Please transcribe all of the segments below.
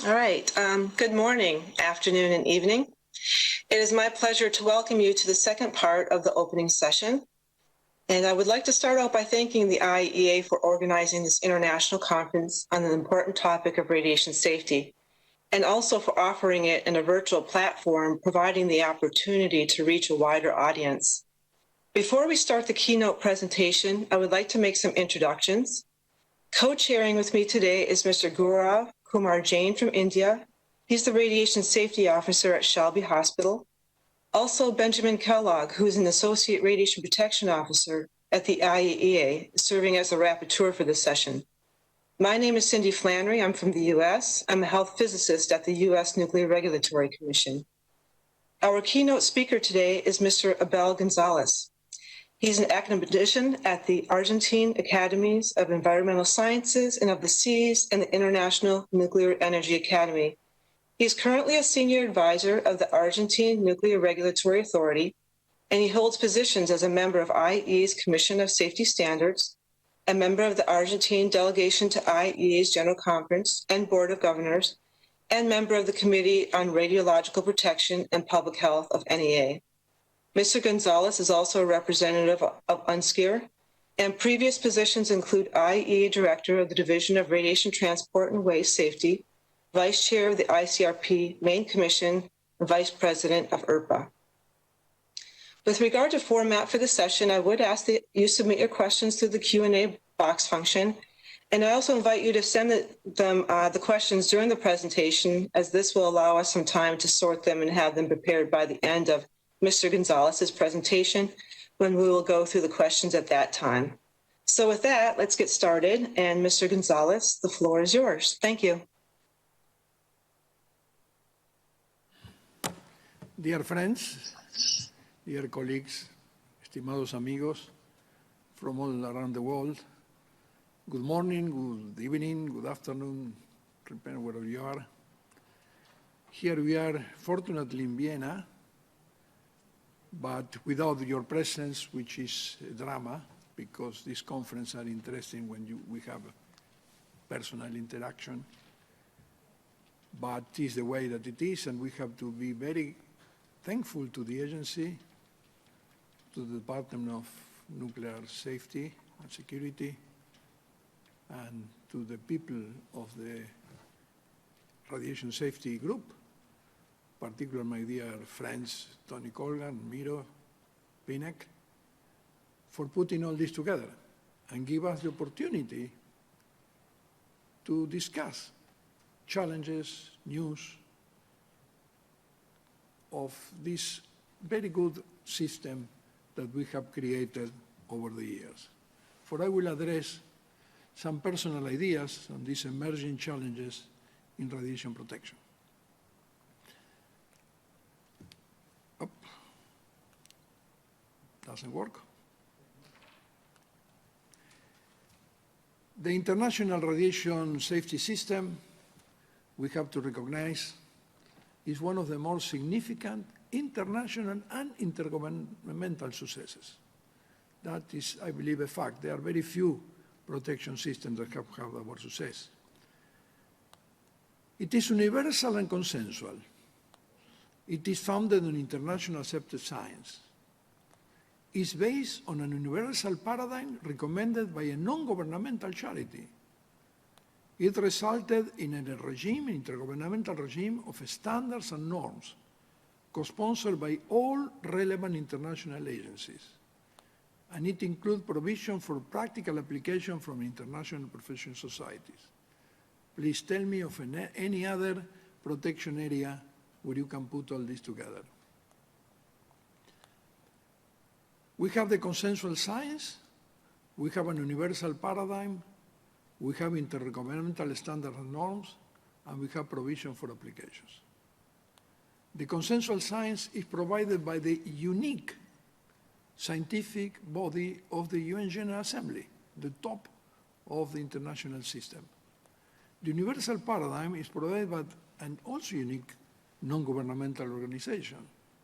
All right. Good morning, afternoon, and evening. It is my pleasure to welcome you to the second part of the opening session. And I would like to start out by thanking the IAEA for organizing this international conference on the important topic of radiation safety, and also for offering it in a virtual platform, providing the opportunity to reach a wider audience. Before we start the keynote presentation, I would like to make some introductions. Co-chairing with me today is Mr. Gaurav Kumar Jain from India. He's the Radiation Safety Officer at Shalby Hospital. Also, Benjamin Kellogg, who's an Associate Radiation Protection Officer at the IAEA, serving as the rapporteur for this session. My name is Cindy Flannery. I'm from the U.S. I'm a health physicist at the U.S. Nuclear Regulatory Commission. Our keynote speaker today is Mr. Abel González. He's an academician at the Argentine Academies of Environmental Sciences and of the Seas and the International Nuclear Energy Academy. He's currently a senior advisor of the Argentine Nuclear Regulatory Authority, and he holds positions as a member of IAEA's Commission of Safety Standards, a member of the Argentine delegation to IAEA's General Conference and Board of Governors, and member of the Committee on Radiological Protection and Public Health of NEA. Mr. González is also a representative of UNSCEAR, and previous positions include IAEA Director of the Division of Radiation Transport and Waste Safety, Vice Chair of the ICRP Main Commission, and Vice President of IRPA. With regard to format for the session, I would ask that you submit your questions through the Q&A box function, and I also invite you to send the questions during the presentation, as this will allow us some time to sort them and have them prepared by the end of Mr. González's presentation, when we will go through the questions at that time. So with that, let's get started. And Mr. González, the floor is yours. Thank you. Dear friends, dear colleagues, estimados amigos from all around the world, good morning, good evening, good afternoon, depending wherever you are. Here we are, fortunately in Vienna, but without your presence, which is a drama, because these conferences are interesting when we have personal interaction. But it is the way that it is, and we have to be very thankful to the agency, to the Department of Nuclear Safety and Security, and to the people of the Radiation Safety Group, particularly my dear friends Tony Colgan, Miro, Pinek, for putting all this together and give us the opportunity to discuss challenges, news of this very good system that we have created over the years. For I will address some personal ideas on these emerging challenges in radiation protection. Oh, doesn't work. The international radiation safety system, we have to recognize, is one of the more significant international and intergovernmental successes. That is, I believe, a fact. There are very few protection systems that have had our success. It is universal and consensual. It is founded on international accepted science. It's based on an universal paradigm recommended by a non-governmental charity. It resulted in a regime, an intergovernmental regime of standards and norms, co-sponsored by all relevant international agencies. And it includes provision for practical application from international professional societies. Please tell me of any other protection area where you can put all this together. We have the consensual science, we have an universal paradigm, we have intergovernmental standards and norms, and we have provision for applications. The consensual science is provided by the unique scientific body of the UN General Assembly, the top of the international system. The universal paradigm is provided by an also unique non-governmental organization,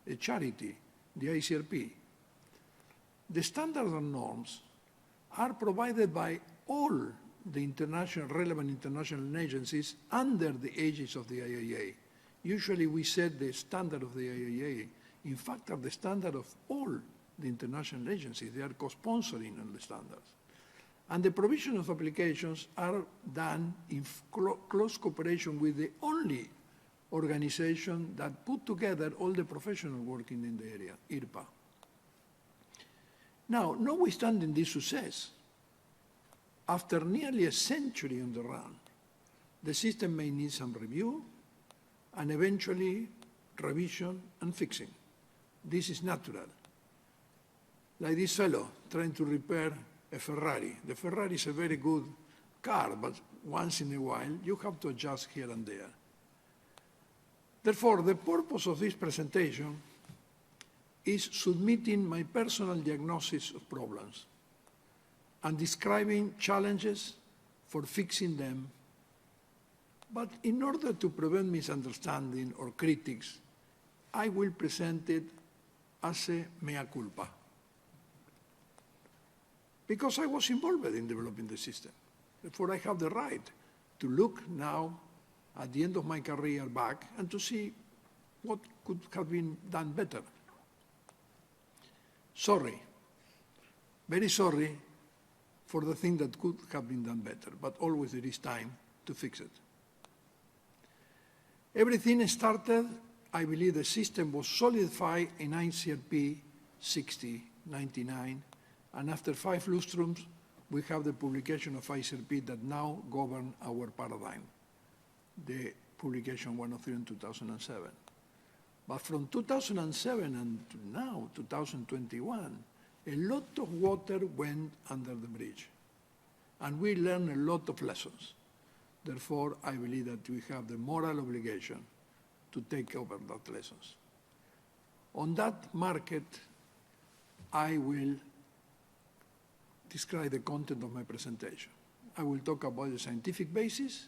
a charity, the ICRP. The standards and norms are provided by all the relevant international agencies under the aegis of the IAEA. Usually we set the standard of the IAEA. In fact, are the standard of all the international agencies. They are co-sponsoring on the standards. And the provision of applications are done in close cooperation with the only organization that put together all the professionals working in the area, IRPA. Now, notwithstanding this success, after nearly a century on the run, the system may need some review and eventually revision and fixing. This is natural. Like this fellow trying to repair a Ferrari. The Ferrari is a very good car, but once in a while you have to adjust here and there. Therefore, the purpose of this presentation is submitting my personal diagnosis of problems and describing challenges for fixing them. But in order to prevent misunderstanding or critics, I will present it as a mea culpa. Because I was involved in developing the system. Therefore, I have the right to look now at the end of my career back and to see what could have been done better. Sorry, very sorry for the thing that could have been done better, but always there is time to fix it. Everything started, I believe the system was solidified in ICRP 60/99, and after 5 lustrums, we have the publication of ICRP that now govern our paradigm, the publication 103 in 2007. But from 2007 and to now, 2021, a lot of water went under the bridge. And we learned a lot of lessons. Therefore, I believe that we have the moral obligation to take over those lessons. On that market, I will describe the content of my presentation. I will talk about the scientific basis,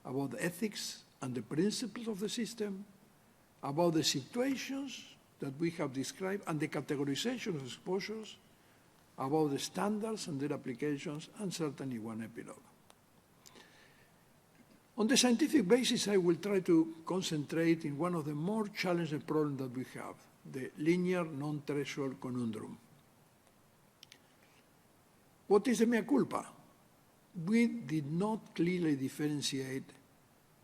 about the ethics and the principles of the system, about the situations that we have described and the categorization of exposures, about the standards and their applications, and certainly one epilogue. On the scientific basis, I will try to concentrate in one of the more challenging problems that we have, the linear non-threshold conundrum. What is the mea culpa? We did not clearly differentiate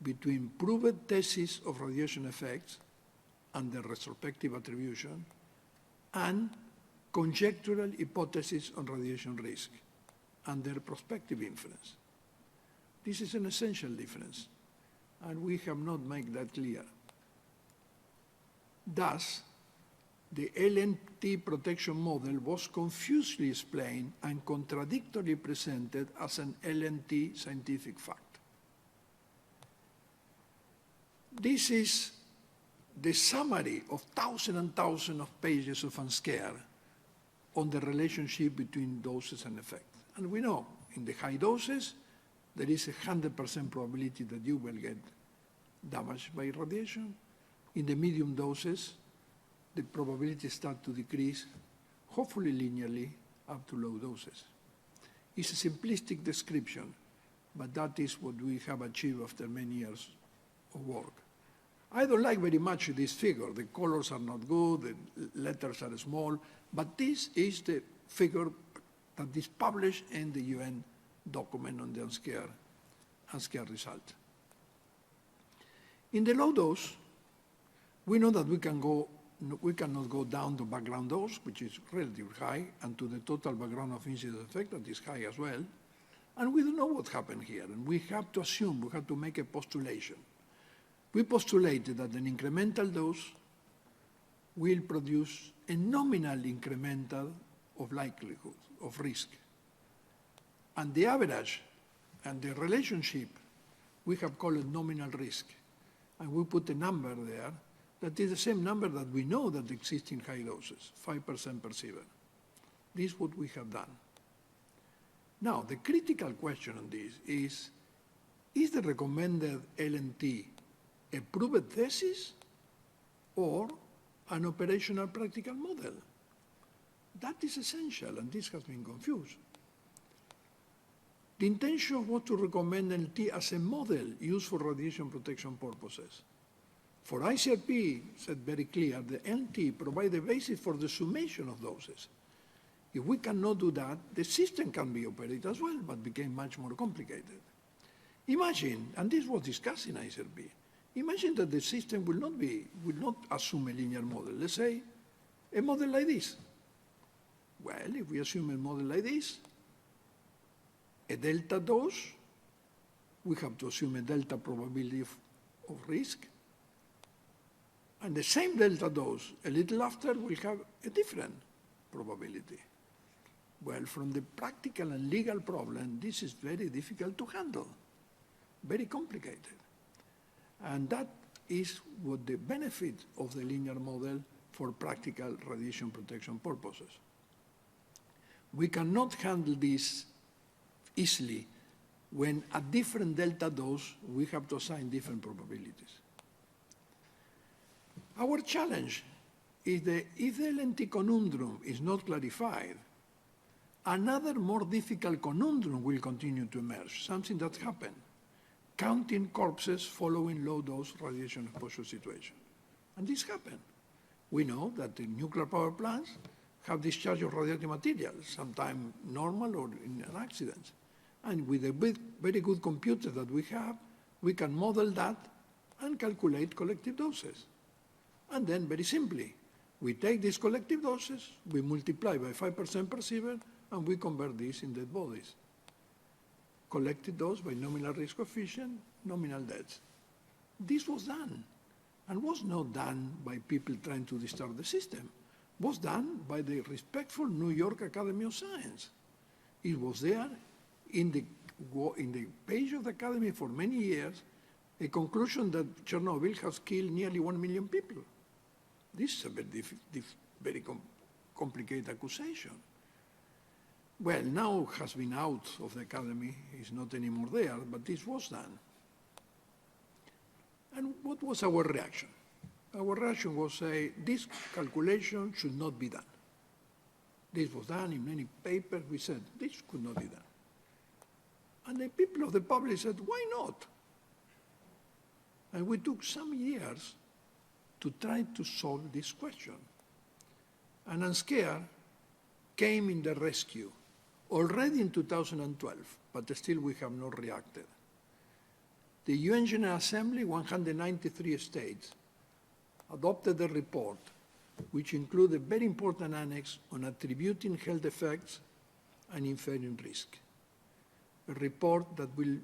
between proved thesis of radiation effects and the retrospective attribution and conjectural hypothesis on radiation risk and their prospective inference. This is an essential difference, and we have not made that clear. Thus, the LNT protection model was confusedly explained and contradictorily presented as an LNT scientific fact. This is the summary of thousands and thousands of pages of unscare on the relationship between doses and effect. And we know in the high doses, there is a 100% probability that you will get damaged by radiation. In the medium doses, the probability starts to decrease, hopefully linearly, up to low doses. It's a simplistic description, but that is what we have achieved after many years of work. I don't like very much this figure. The colors are not good, the letters are small, but this is the figure that is published in the UN document on the unscare result. In the low dose, we know that we cannot go down to background dose, which is relatively high, and to the total background of incidence effect, that is high as well. And we don't know what happened here, and we have to assume, we have to make a postulation. We postulated that an incremental dose will produce a nominal incremental of likelihood, of risk. And the average and the relationship, we have called it nominal risk. And we put a number there that is the same number that we know that exists in high doses, 5% per sievert. This is what we have done. Now, the critical question on this is the recommended LNT a proved thesis or an operational practical model? That is essential, and this has been confused. The intention was to recommend LT as a model used for radiation protection purposes. For ICRP, said very clear, the LT provides the basis for the summation of doses. If we cannot do that, the system can be operated as well, but became much more complicated. Imagine, and this was discussed in ICRP, imagine that the system will not assume a linear model. Let's say a model like this. Well, if we assume a model like this, a delta dose, we have to assume a delta probability of risk. And the same delta dose, a little after, will have a different probability. Well, from the practical and legal problem, this is very difficult to handle, very complicated. And that is what the benefit of the linear model for practical radiation protection purposes. We cannot handle this easily when at different delta dose, we have to assign different probabilities. Our challenge is that if the LNT conundrum is not clarified, another more difficult conundrum will continue to emerge, something that happened, counting corpses following low-dose radiation exposure situation. And this happened. We know that the nuclear power plants have discharge of radioactive material, sometimes normal or in an accident. And with a very good computer that we have, we can model that and calculate collective doses. And then, very simply, we take these collective doses, we multiply by 5% per sievert, and we convert this in dead bodies. Collected dose by nominal risk coefficient, nominal deaths. This was done, and was not done by people trying to disturb the system. Was done by the respectful New York Academy of Science. It was there in the page of the Academy for many years, a conclusion that Chernobyl has killed nearly 1 million people. This is a very complicated accusation. Well, now has been out of the Academy, it's not anymore there, but this was done. And what was our reaction? Our reaction was say, this calculation should not be done. This was done in many papers, we said, this could not be done. And the people of the public said, why not? And we took some years to try to solve this question. And UNSCARE came in the rescue already in 2012, but still we have not reacted. The UN General Assembly, 193 states, adopted a report which included a very important annex on attributing health effects and inferring risk. A report that will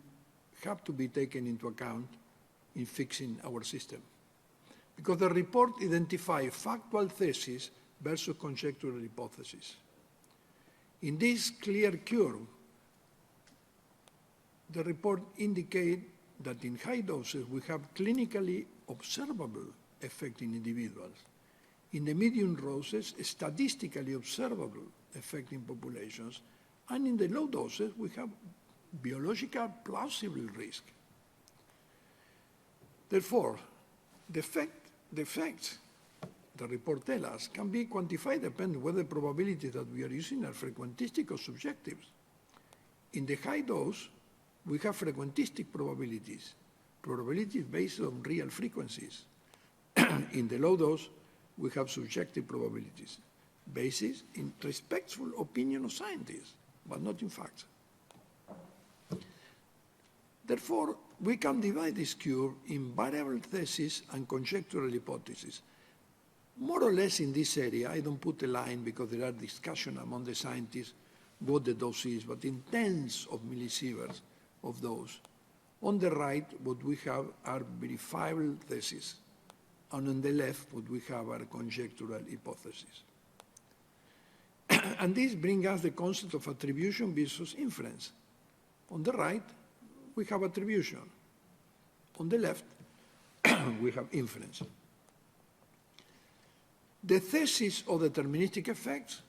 have to be taken into account in fixing our system. Because the report identifies factual thesis versus conjectural hypothesis. In this clear curve, the report indicates that in high doses we have clinically observable effect in individuals. In the medium doses, statistically observable effect in populations, and in the low doses we have biological plausible risk. Therefore, the effects the report tells us can be quantified depending on whether the probabilities that we are using are frequentistic or subjective. In the high dose, we have frequentistic probabilities based on real frequencies. In the low dose, we have subjective probabilities, based in respectful opinion of scientists, but not in facts. Therefore, we can divide this curve in variable thesis and conjectural hypothesis. More or less in this area, I don't put a line because there are discussions among the scientists what the dose is, but in tens of millisieverts of those. On the right, what we have are verifiable theses, and on the left, what we have are conjectural hypotheses. And this brings us the concept of attribution versus inference. On the right, we have attribution. On the left, we have inference. The thesis of deterministic effects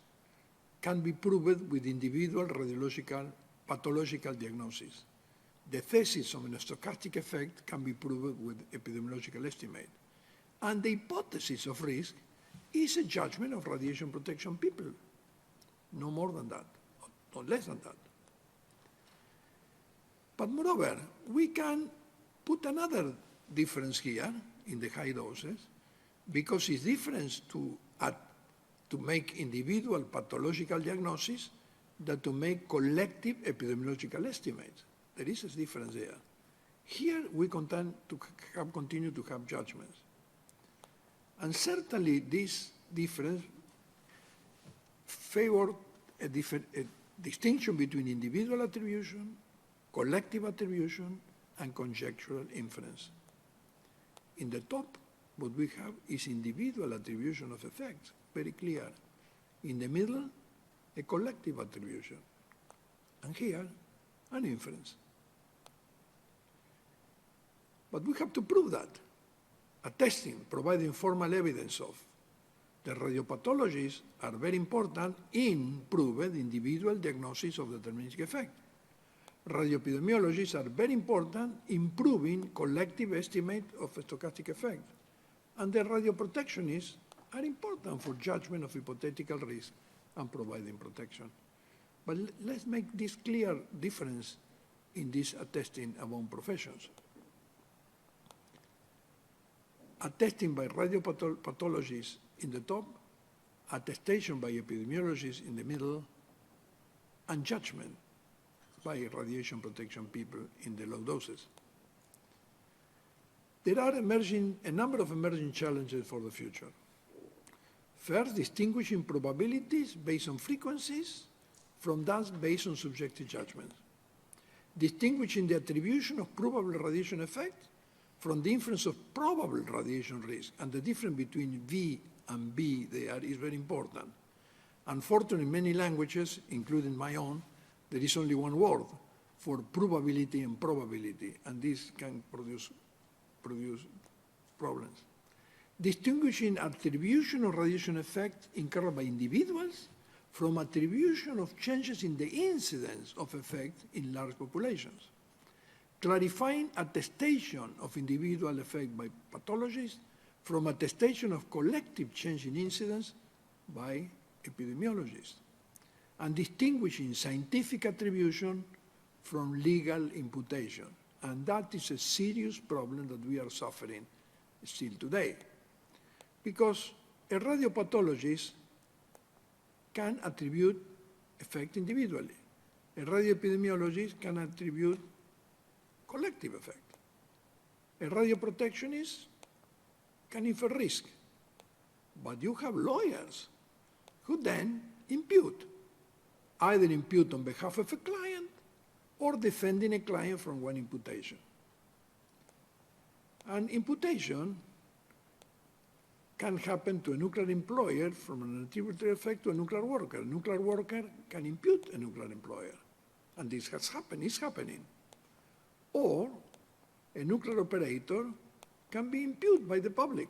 can be proved with individual radiological pathological diagnosis. The thesis of a stochastic effect can be proved with epidemiological estimate. And the hypothesis of risk is a judgment of radiation protection people. No more than that, no less than that. But moreover, we can put another difference here in the high doses, because it's different to make individual pathological diagnosis than to make collective epidemiological estimates. There is a difference there. Here we continue to have judgments. And certainly this difference favors a distinction between individual attribution, collective attribution, and conjectural inference. In the top, what we have is individual attribution of effects, very clear. In the middle, a collective attribution. And here, an inference. But we have to prove that. A testing, providing formal evidence of the radiopathologies are very important in proving individual diagnosis of deterministic effect. Radioepidemiologists are very important in proving collective estimate of stochastic effect. And the radioprotectionists are important for judgment of hypothetical risk and providing protection. But let's make this clear difference in this attesting among professions. Attesting by radiopathologists in the top, attestation by epidemiologists in the middle, and judgment by radiation protection people in the low doses. There are a number of emerging challenges for the future. First, distinguishing probabilities based on frequencies from those based on subjective judgments. Distinguishing the attribution of probable radiation effect from the inference of probable radiation risk, and the difference between V and B there is very important. Unfortunately, in many languages, including my own, there is only one word for probability and probability, and this can produce problems. Distinguishing attribution of radiation effect incurred by individuals from attribution of changes in the incidence of effect in large populations. Clarifying attestation of individual effect by pathologists from attestation of collective change in incidence by epidemiologists. And distinguishing scientific attribution from legal imputation. And that is a serious problem that we are suffering still today. Because a radiopathologist can attribute effect individually. A radioepidemiologist can attribute collective effect. A radioprotectionist can infer risk. But you have lawyers who then impute, either impute on behalf of a client or defending a client from one imputation. And imputation can happen to a nuclear employer from an attributory effect to a nuclear worker. A nuclear worker can impute a nuclear employer. And this has happened, is happening. Or a nuclear operator can be imputed by the public.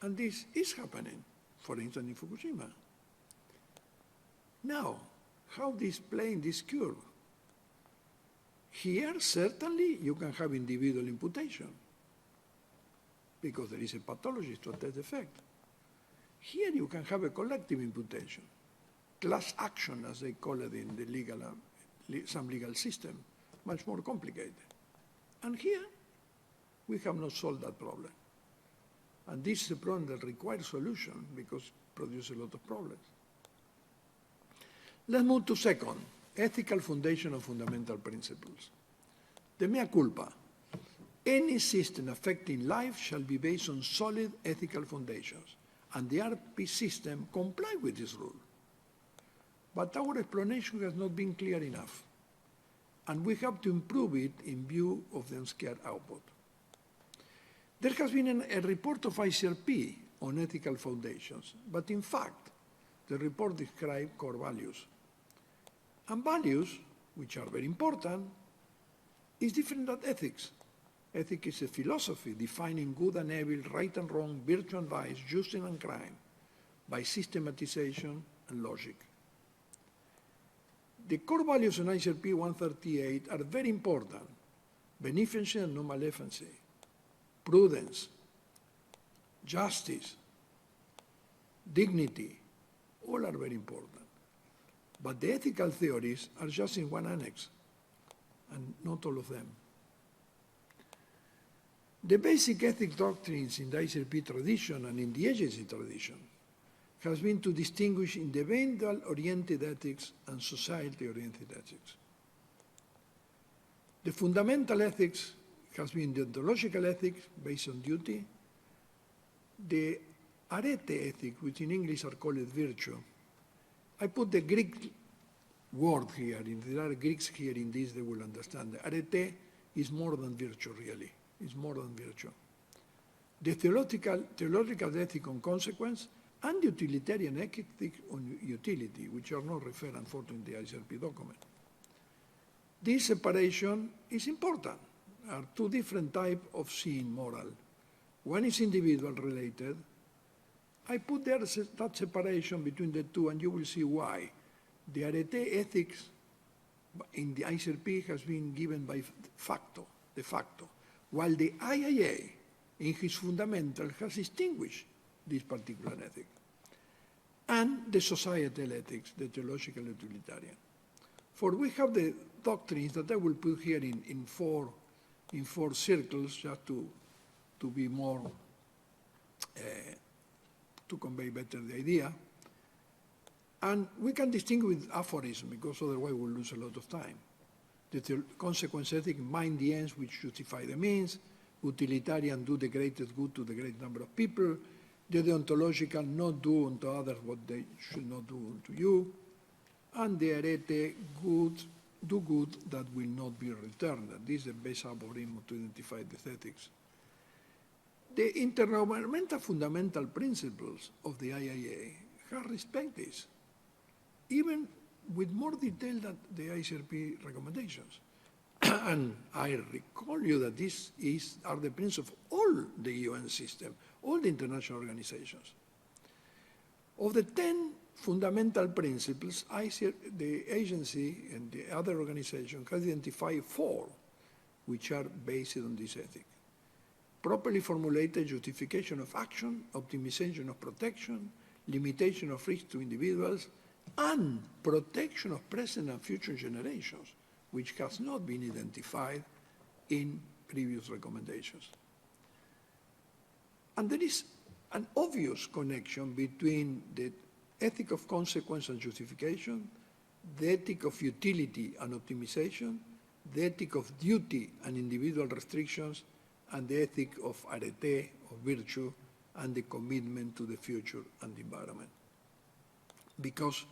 And this is happening, for instance, in Fukushima. Now, how this play in this curve? Here, certainly, you can have individual imputation, because there is a pathologist to attest the effect. Here, you can have a collective imputation, class action, as they call it in the some legal system, much more complicated. And here, we have not solved that problem. And this is a problem that requires solution because it produces a lot of problems. Let's move to second, ethical foundation of fundamental principles. The mea culpa. Any system affecting life shall be based on solid ethical foundations, and the RP system complies with this rule. But our explanation has not been clear enough, and we have to improve it in view of the unscared output. There has been a report of ICRP on ethical foundations, but in fact, the report describes core values. And values, which are very important, is different than ethics. Ethics is a philosophy defining good and evil, right and wrong, virtue and vice, justice and crime, by systematization and logic. The core values in ICRP 138 are very important: beneficence and non-maleficency, prudence, justice, dignity, all are very important. But the ethical theories are just in one annex. and not all of them. The basic ethics doctrines in the ICRP tradition and in the agency tradition has been to distinguish individual-oriented ethics and society-oriented ethics. The fundamental ethics has been the ontological ethics based on duty, the arete ethics, which in English are called virtue. I put the Greek word here. If there are Greeks here in this, they will understand. The arete is more than virtue, really. It's more than virtue. The theological ethic on consequence and the utilitarian ethic on utility, which are not referred, unfortunately, in the ICRP document. This separation is important. There are two different types of seeing moral. One is individual related. I put there that separation between the two, and you will see why. The arete ethics in the ICRP has been given by de facto, while the IIA, in his fundamental, has distinguished this particular ethic. And the societal ethics, the theological utilitarian. For we have the doctrines that I will put here in four circles, just to be more, to convey better the idea. And we can distinguish with aphorism, because otherwise we'll lose a lot of time. The consequence ethic, mind the ends which justify the means, utilitarian, do the greatest good to the great number of people, the deontological, not do unto others what they should not do unto you, and the arete, good, do good that will not be returned. This is the best aphorism to identify the ethics. The intergovernmental fundamental principles of the IIA have respect this, even with more detail than the ICRP recommendations. And I recall you that these are the principles of all the UN system, all the international organizations. Of the 10 fundamental principles, the agency and the other organization has identified 4, which are based on this ethic. Properly formulated justification of action, optimization of protection, limitation of risk to individuals, and protection of present and future generations, which has not been identified in previous recommendations. And there is an obvious connection between the ethic of consequence and justification, the ethic of utility and optimization, the ethic of duty and individual restrictions, and the ethic of arete, of virtue, and the commitment to the future and the environment. Because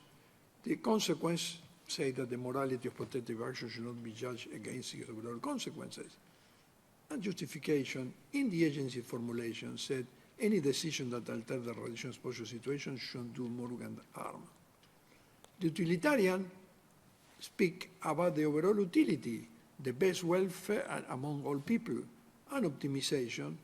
the consequence say that the morality of protective action should not be judged against its overall consequences. And justification in the agency formulation said any decision that alters the radiation exposure situation should do more than harm. The utilitarian speak about the overall utility, the best welfare among all people, and optimization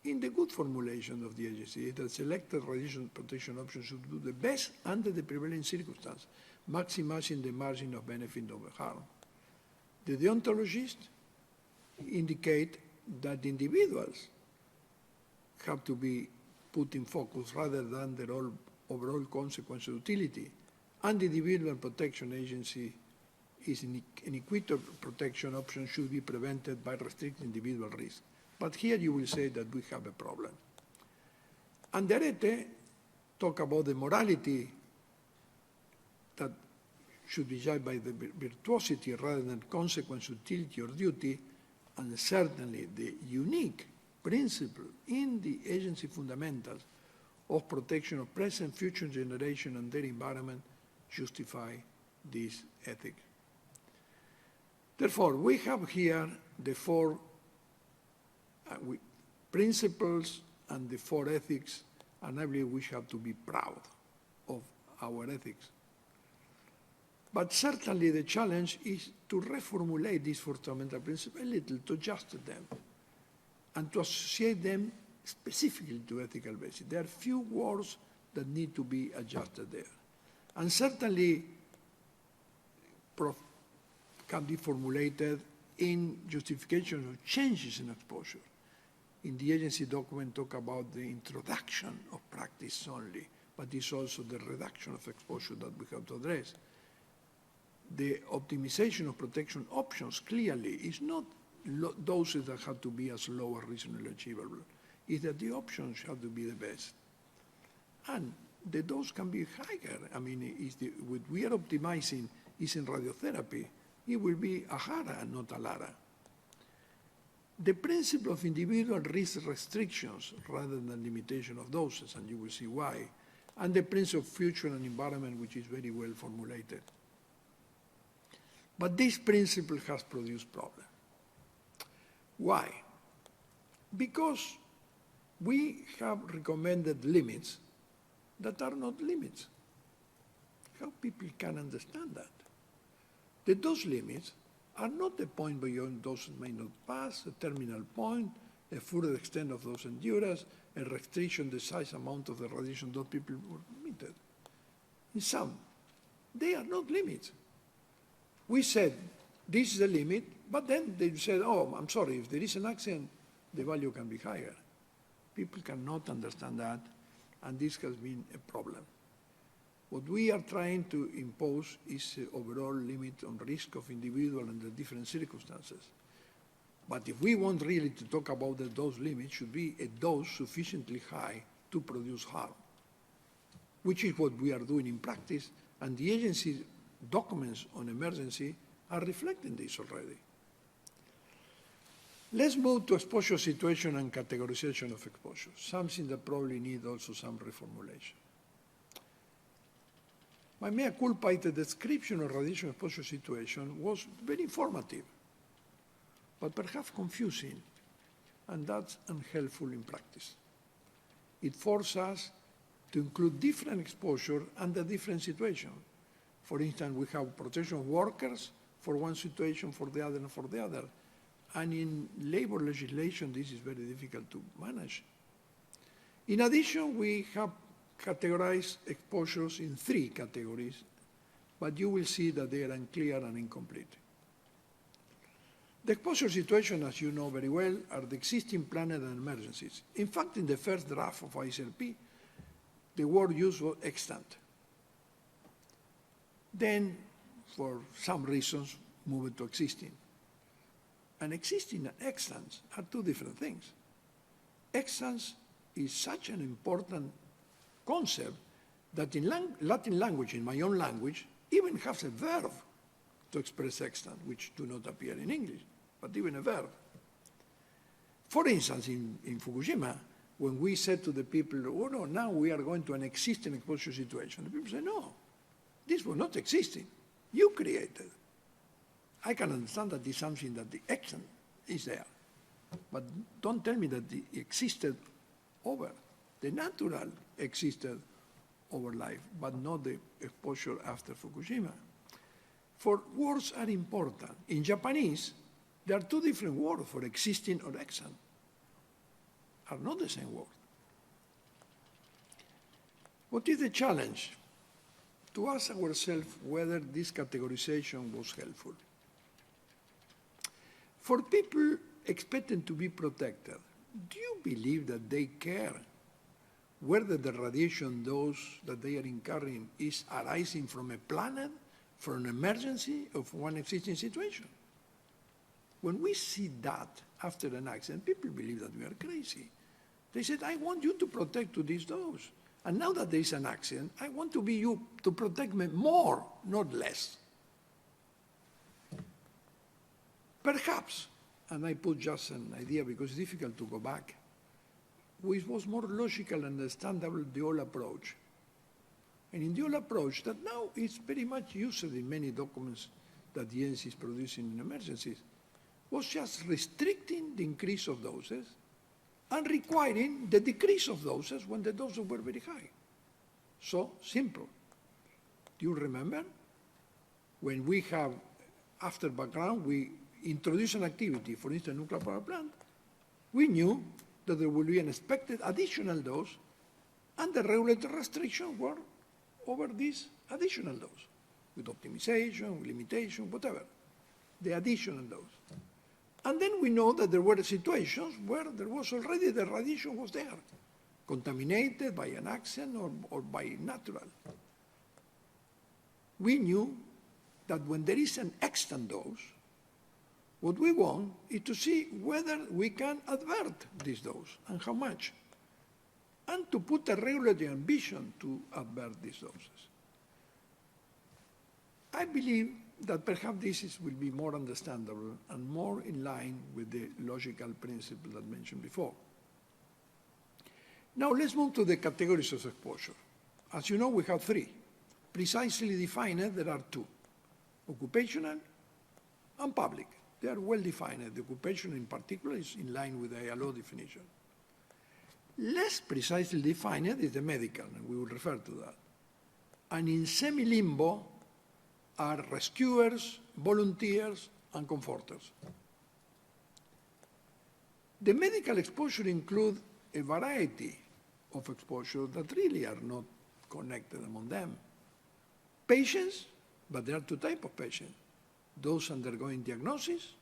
in the good formulation of the agency that selected radiation protection options should do the best under the prevailing circumstance, maximizing the margin of benefit over harm. The deontologists indicate that individuals have to be put in focus rather than their overall consequence of utility, and the individual protection agency is an equitable protection option should be prevented by restricting individual risk. But here you will say that we have a problem. And the arete talk about the morality that should be judged by the virtuosity rather than consequence, utility, or duty, and certainly the unique principle in the agency fundamentals of protection of present, future generation and their environment justify this ethic. Therefore, we have here the 4 principles and the 4 ethics, and I believe we have to be proud of our ethics. But certainly the challenge is to reformulate these fundamental principles a little, to adjust them, and to associate them specifically to ethical basis. There are few words that need to be adjusted there. And certainly can be formulated in justification of changes in exposure. In the agency document, talk about the introduction of practice only, but it's also the reduction of exposure that we have to address. the optimization of protection options clearly is not doses that have to be as low as reasonably achievable. Is that the options have to be the best. And the dose can be higher. I mean, what we are optimizing is in radiotherapy. It will be a HARA and not a LARA. The principle of individual risk restrictions rather than limitation of doses, and you will see why, and the principle of future and environment, which is very well formulated. But this principle has produced problems. Why? Because we have recommended limits that are not limits. How people can understand that? The dose limits are not the point beyond doses may not pass, a terminal point, a further extent of dose endurance, a restriction the size amount of the radiation those people were emitted. In some, they are not limits. We said, this is the limit, but then they said, oh, I'm sorry, if there is an accident, the value can be higher. People cannot understand that, and this has been a problem. What we are trying to impose is an overall limit on risk of individual under different circumstances. But if we want really to talk about the dose limit, it should be a dose sufficiently high to produce harm, which is what we are doing in practice, and the agency documents on emergency are reflecting this already. Let's move to exposure situation and categorization of exposure, something that probably needs also some reformulation. My mea culpa is the description of radiation exposure situation was very informative, but perhaps confusing, and that's unhelpful in practice. It forces us to include different exposure under different situations. For instance, we have protection of workers for one situation, for the other, and for the other. And in labor legislation, this is very difficult to manage. In addition, we have categorized exposures in 3 categories, but you will see that they are unclear and incomplete. The exposure situation, as you know very well, are the existing planned and emergencies. In fact, in the first draft of ISRP, the word used was extant. Then, for some reasons, moved to existing. And existing and extants are 2 different things. Extants is such an important concept that in Latin language, in my own language, even has a verb to express extant, which do not appear in English, but even a verb. For instance, in Fukushima, when we said to the people, oh no, now we are going to an existing exposure situation, the people say, no, this was not existing. You created. I can understand that it's something that the extant is there, but don't tell me that it existed over. The natural existed over life, but not the exposure after Fukushima. For words are important. In Japanese, there are 2 different words for existing or extant, are not the same word. What is the challenge? To ask ourselves whether this categorization was helpful. For people expected to be protected, do you believe that they care whether the radiation dose that they are incurring is arising from a planet, from an emergency, or from one existing situation? When we see that after an accident, people believe that we are crazy. They said, I want you to protect to this dose. And now that there is an accident, I want to be you to protect me more, not less. Perhaps, and I put just an idea because it's difficult to go back, it was more logical and understandable, the old approach. And in the old approach, that now is very much used in many documents that the agency is producing in emergencies, was just restricting the increase of doses and requiring the decrease of doses when the doses were very high. So simple. Do you remember? When we have, after background, we introduce an activity, for instance, nuclear power plant, we knew that there would be an expected additional dose, and the regulatory restrictions were over this additional dose, with optimization, with limitation, whatever, the additional dose. And then we know that there were situations where there was already the radiation was there, contaminated by an accident or by natural. We knew that when there is an extant dose, what we want is to see whether we can avert this dose and how much, and to put a regulatory ambition to avert these doses. I believe that perhaps will be more understandable and more in line with the logical principle that I mentioned before. Now let's move to the categories of exposure. As you know, we have three. Precisely defined, there are two: occupational and public. They are well defined. The occupational in particular is in line with the ILO definition. Less precisely defined is the medical, and we will refer to that. And in semi-limbo are rescuers, volunteers, and comforters. The medical exposure includes a variety of exposures that really are not connected among them. Patients, but there are two types of patients. Those undergoing diagnosis,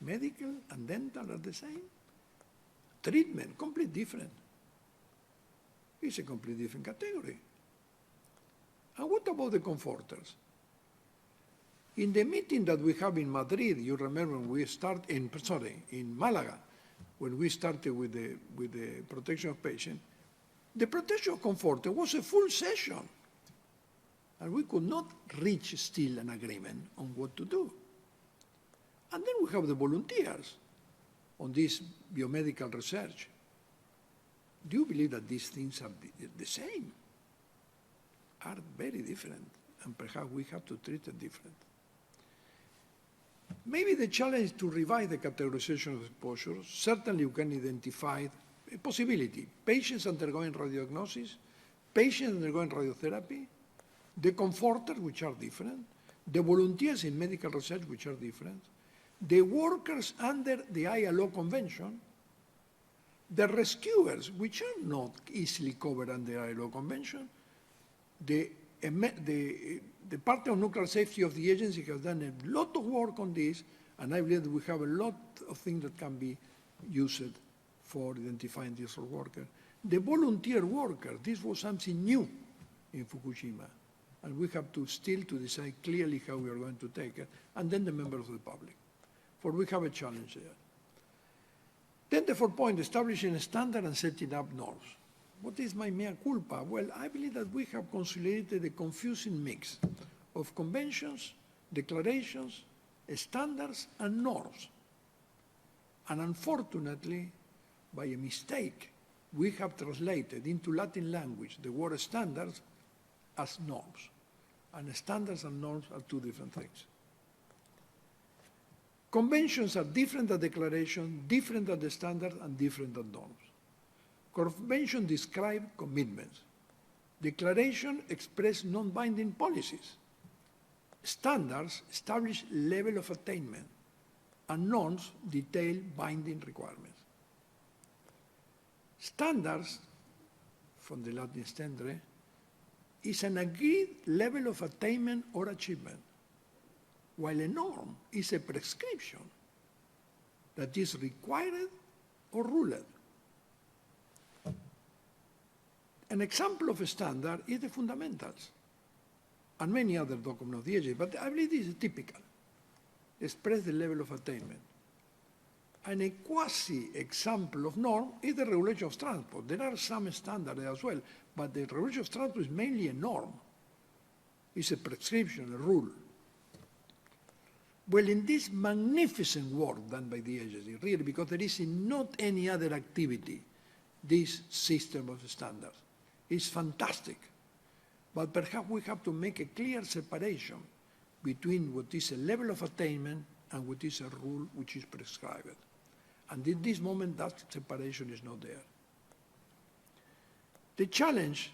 medical and dental are the same. Treatment, completely different. It's a completely different category. And what about the comforters? In the meeting that we have in Madrid, you remember when we start in Malaga, when we started with the protection of patients, the protection of comforter was a full session. And we could not reach still an agreement on what to do. And then we have the volunteers on this biomedical research. Do you believe that these things are the same? Are very different, and perhaps we have to treat it different. Maybe the challenge is to revise the categorization of exposure. Certainly you can identify a possibility. Patients undergoing radiodiagnosis, patients undergoing radiotherapy, the comforters, which are different, the volunteers in medical research, which are different, the workers under the ILO convention, the rescuers, which are not easily covered under the ILO convention, the Department of Nuclear Safety of the agency has done a lot of work on this, and I believe that we have a lot of things that can be used for identifying these workers. The volunteer worker, this was something new in Fukushima, and we have to still to decide clearly how we are going to take it, and then the members of the public, for we have a challenge there. Then the fourth point, establishing a standard and setting up norms. What is my mea culpa? Well, I believe that we have consolidated a confusing mix of conventions, declarations, standards, and norms. And unfortunately, by a mistake, we have translated into Latin language the word standards as norms. And standards and norms are two different things. Conventions are different than declarations, different than the standards, and different than norms. Conventions describe commitments. Declarations express non-binding policies. Standards establish level of attainment, and norms detail binding requirements. Standards, from the Latin stendre, is an agreed level of attainment or achievement, while a norm is a prescription that is required or ruled. An example of a standard is the fundamentals, and many other documents of the agency, but I believe this is typical. Express the level of attainment. And a quasi-example of norm is the regulation of transport. There are some standards as well, but the regulation of transport is mainly a norm. It's a prescription, a rule. Well, in this magnificent work done by the agency, really, because there is in not any other activity this system of standards. It's fantastic. But perhaps we have to make a clear separation between what is a level of attainment and what is a rule which is prescribed. And in this moment, that separation is not there. The challenge,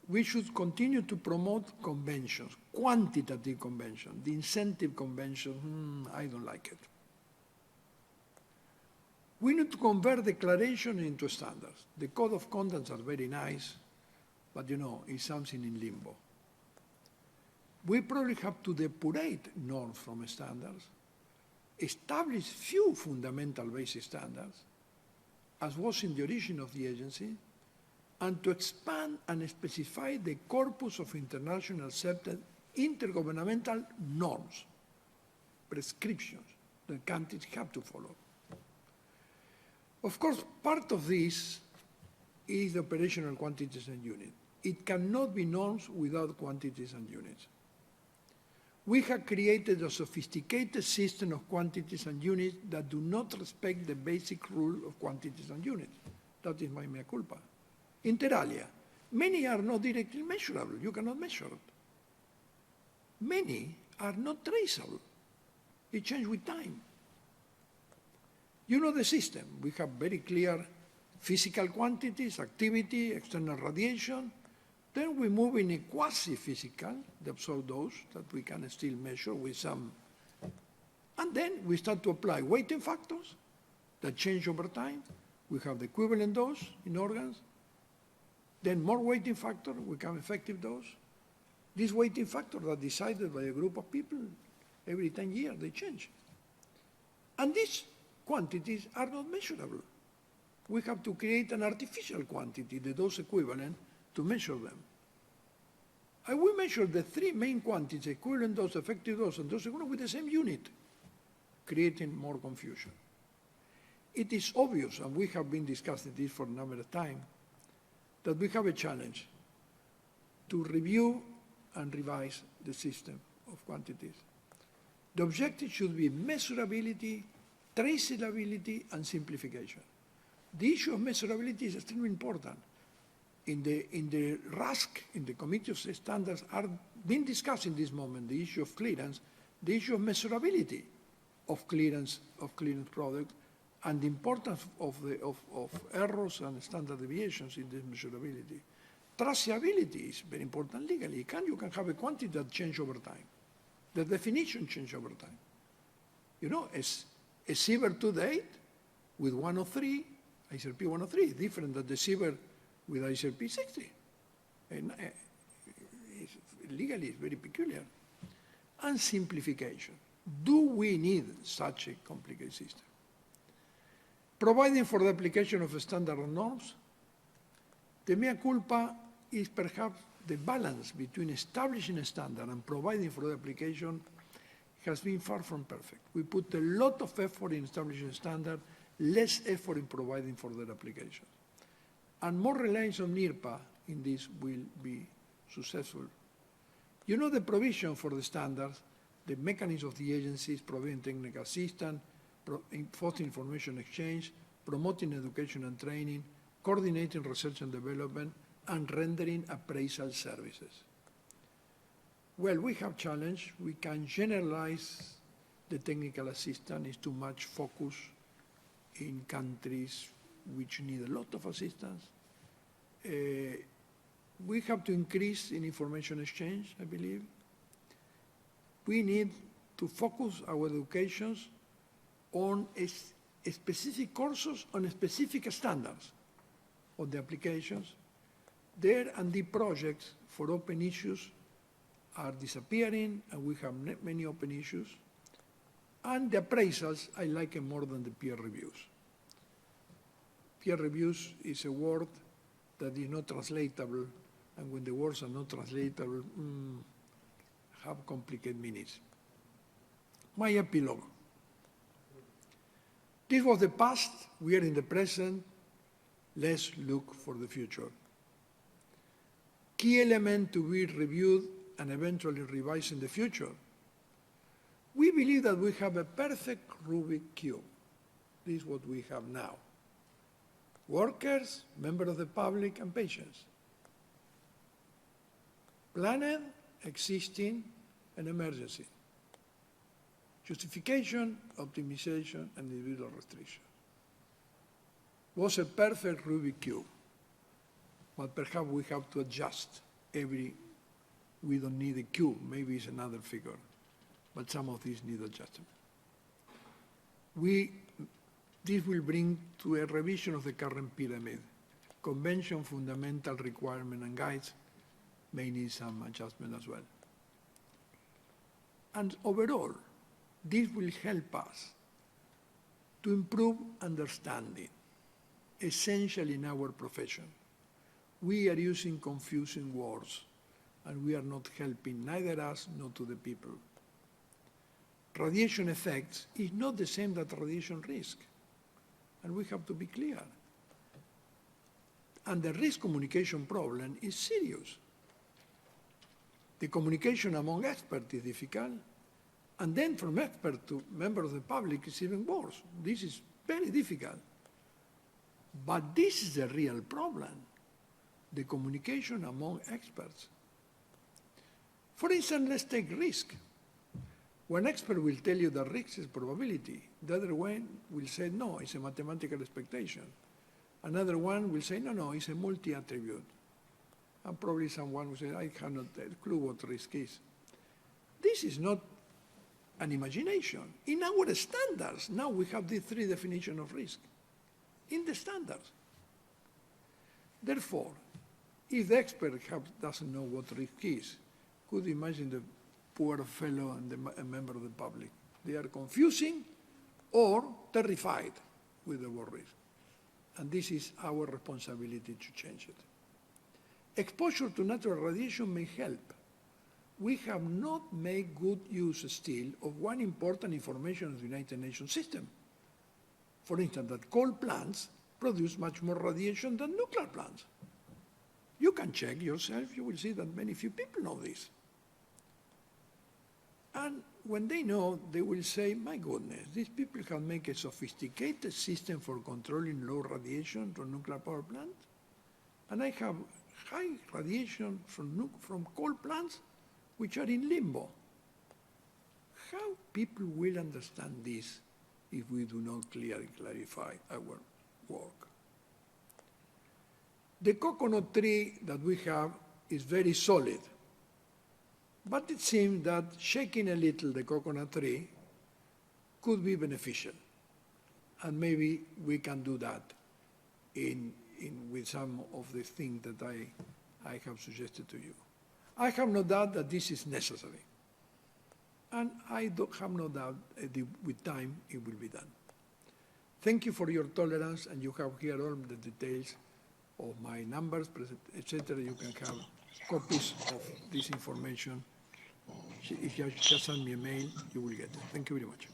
we should continue to promote conventions, quantitative conventions. The incentive convention, I don't like it. We need to convert declarations into standards. The code of conduct are very nice, but it's something in limbo. We probably have to depurate norms from standards, establish few fundamental basic standards, as was in the origin of the agency, and to expand and specify the corpus of international accepted intergovernmental norms, prescriptions that countries have to follow. Of course, part of this is the operational quantities and units. It cannot be norms without quantities and units. We have created a sophisticated system of quantities and units that do not respect the basic rule of quantities and units. That is my mea culpa. Inter alia, many are not directly measurable. You cannot measure it. Many are not traceable. It changes with time. You know the system. We have very clear physical quantities, activity, external radiation. Then we move in a quasi-physical, the absorbed dose, that we can still measure with some. And then we start to apply weighting factors that change over time. We have the equivalent dose in organs. Then more weighting factor, we have effective dose. These weighting factors are decided by a group of people. Every 10 years, they change. And these quantities are not measurable. We have to create an artificial quantity, the dose equivalent, to measure them. And we measure the three main quantities, equivalent dose, effective dose, and dose equivalent with the same unit, creating more confusion. It is obvious, and we have been discussing this for a number of times, that we have a challenge to review and revise the system of quantities. The objective should be measurability, traceability, and simplification. The issue of measurability is extremely important. In the RASC, in the Committee of Standards, are being discussed in this moment the issue of clearance, the issue of measurability of clearance products, and the importance of errors and standard deviations in this measurability. Traceability is very important legally. You can have a quantity that changes over time. The definition changes over time. You know, a SIVER to date with 103, ICRP 103, is different than the SIVER with ICRP 60. And legally, it's very peculiar. And simplification. Do we need such a complicated system? Providing for the application of standard norms, the mea culpa is perhaps the balance between establishing a standard and providing for the application has been far from perfect. We put a lot of effort in establishing a standard, less effort in providing for their application. And more reliance on NIRPA in this will be successful. You know the provision for the standards, the mechanism of the agencies, providing technical assistance, fostering information exchange, promoting education and training, coordinating research and development, and rendering appraisal services. Well, we have challenged. We can generalize the technical assistance. It's too much focus in countries which need a lot of assistance. We have to increase in information exchange, I believe. We need to focus our educations on specific courses, on specific standards of the applications. Their R&D projects for open issues are disappearing, and we have many open issues. And the appraisals, I like them more than the peer reviews. Peer reviews is a word that is not translatable, and when the words are not translatable, have complicated meanings. My epilogue. This was the past, we are in the present, let's look for the future. Key element to be reviewed and eventually revised in the future. We believe that we have a perfect Rubik cube. This is what we have now. Workers, members of the public, and patients. Planned, existing, and emergency. Justification, optimization, and individual restriction. Was a perfect Rubik cube, but perhaps we have to adjust we don't need a cube, maybe it's another figure, but some of these need adjustment. This will bring to a revision of the current pyramid. Convention, fundamental requirement, and guides may need some adjustment as well. And overall, this will help us to improve understanding, essential in our profession. We are using confusing words. and we are not helping neither us nor to the people. Radiation effects is not the same that radiation risk, and we have to be clear. And the risk communication problem is serious. The communication among experts is difficult, and then from expert to member of the public is even worse. This is very difficult. But this is the real problem, the communication among experts. For instance, let's take risk. One expert will tell you that risk is probability. The other one will say, no, it's a mathematical expectation. Another one will say, no, it's a multi-attribute. And probably someone will say, I have not a clue what risk is. This is not an imagination. In our standards, now we have the three definitions of risk. In the standards. Therefore, if the expert doesn't know what risk is, could you imagine the poor fellow and a member of the public? They are confusing or terrified with the word risk. And this is our responsibility to change it. Exposure to natural radiation may help. We have not made good use still of one important information of the United Nations system. For instance, that coal plants produce much more radiation than nuclear plants. You can check yourself, you will see that many few people know this. And when they know, they will say, my goodness, these people have made a sophisticated system for controlling low radiation from nuclear power plants, and I have high radiation from coal plants which are in limbo. How people will understand this if we do not clearly clarify our work? The coconut tree that we have is very solid, but it seems that shaking a little the coconut tree could be beneficial, and maybe we can do that with some of the things that I have suggested to you. I have no doubt that this is necessary, and I have no doubt that with time it will be done. Thank you for your tolerance, and you have here all the details of my numbers, etc. You can have copies of this information. If you just send me a mail, you will get it. Thank you very much.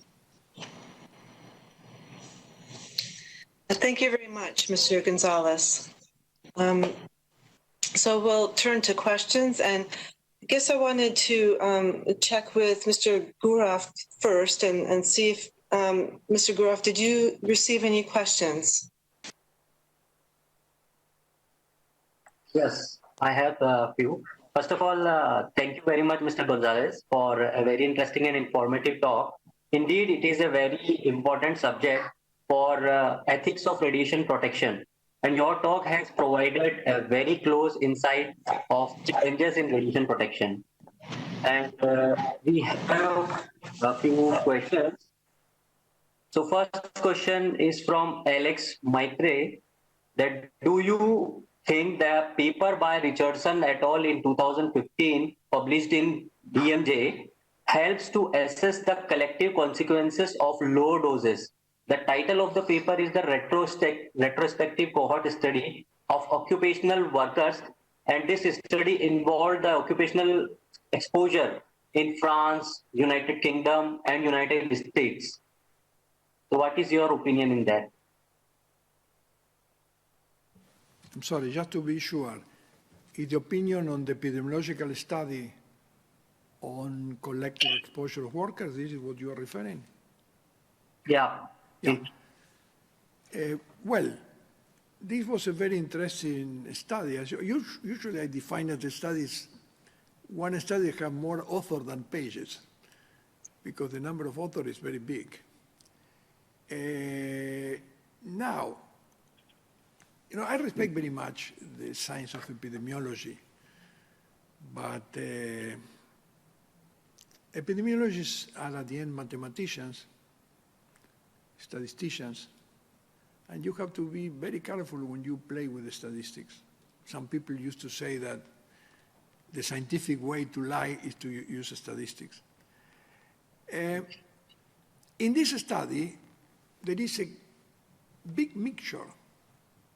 Thank you very much, Mr. Gonzalez. So we'll turn to questions, and I guess I wanted to check with Mr. Gurov first and see if, Mr. Gurov, did you receive any questions? Yes, I have a few. First of all, thank you very much, Mr. Gonzalez, for a very interesting and informative talk. Indeed, it is a very important subject for ethics of radiation protection. And your talk has provided a very close insight of challenges in radiation protection. And we have a few questions. So first question is from Alex Maitre, that do you think the paper by Richardson et al. In 2015, published in BMJ, helps to assess the collective consequences of low doses? The title of the paper is the retrospective cohort study of occupational workers, and this study involved the occupational exposure in France, United Kingdom, and United States. So what is your opinion in that? I'm sorry, just to be sure, is the opinion on the epidemiological study on collective exposure of workers, this is what you are referring? Yeah. Yeah. Well, this was a very interesting study. As usually I define it as studies, one study has more authors than pages, because the number of authors is very big. Now, I respect very much the science of epidemiology, but epidemiologists are at the end mathematicians, statisticians, and you have to be very careful when you play with the statistics. Some people used to say that the scientific way to lie is to use statistics. In this study, there is a big mixture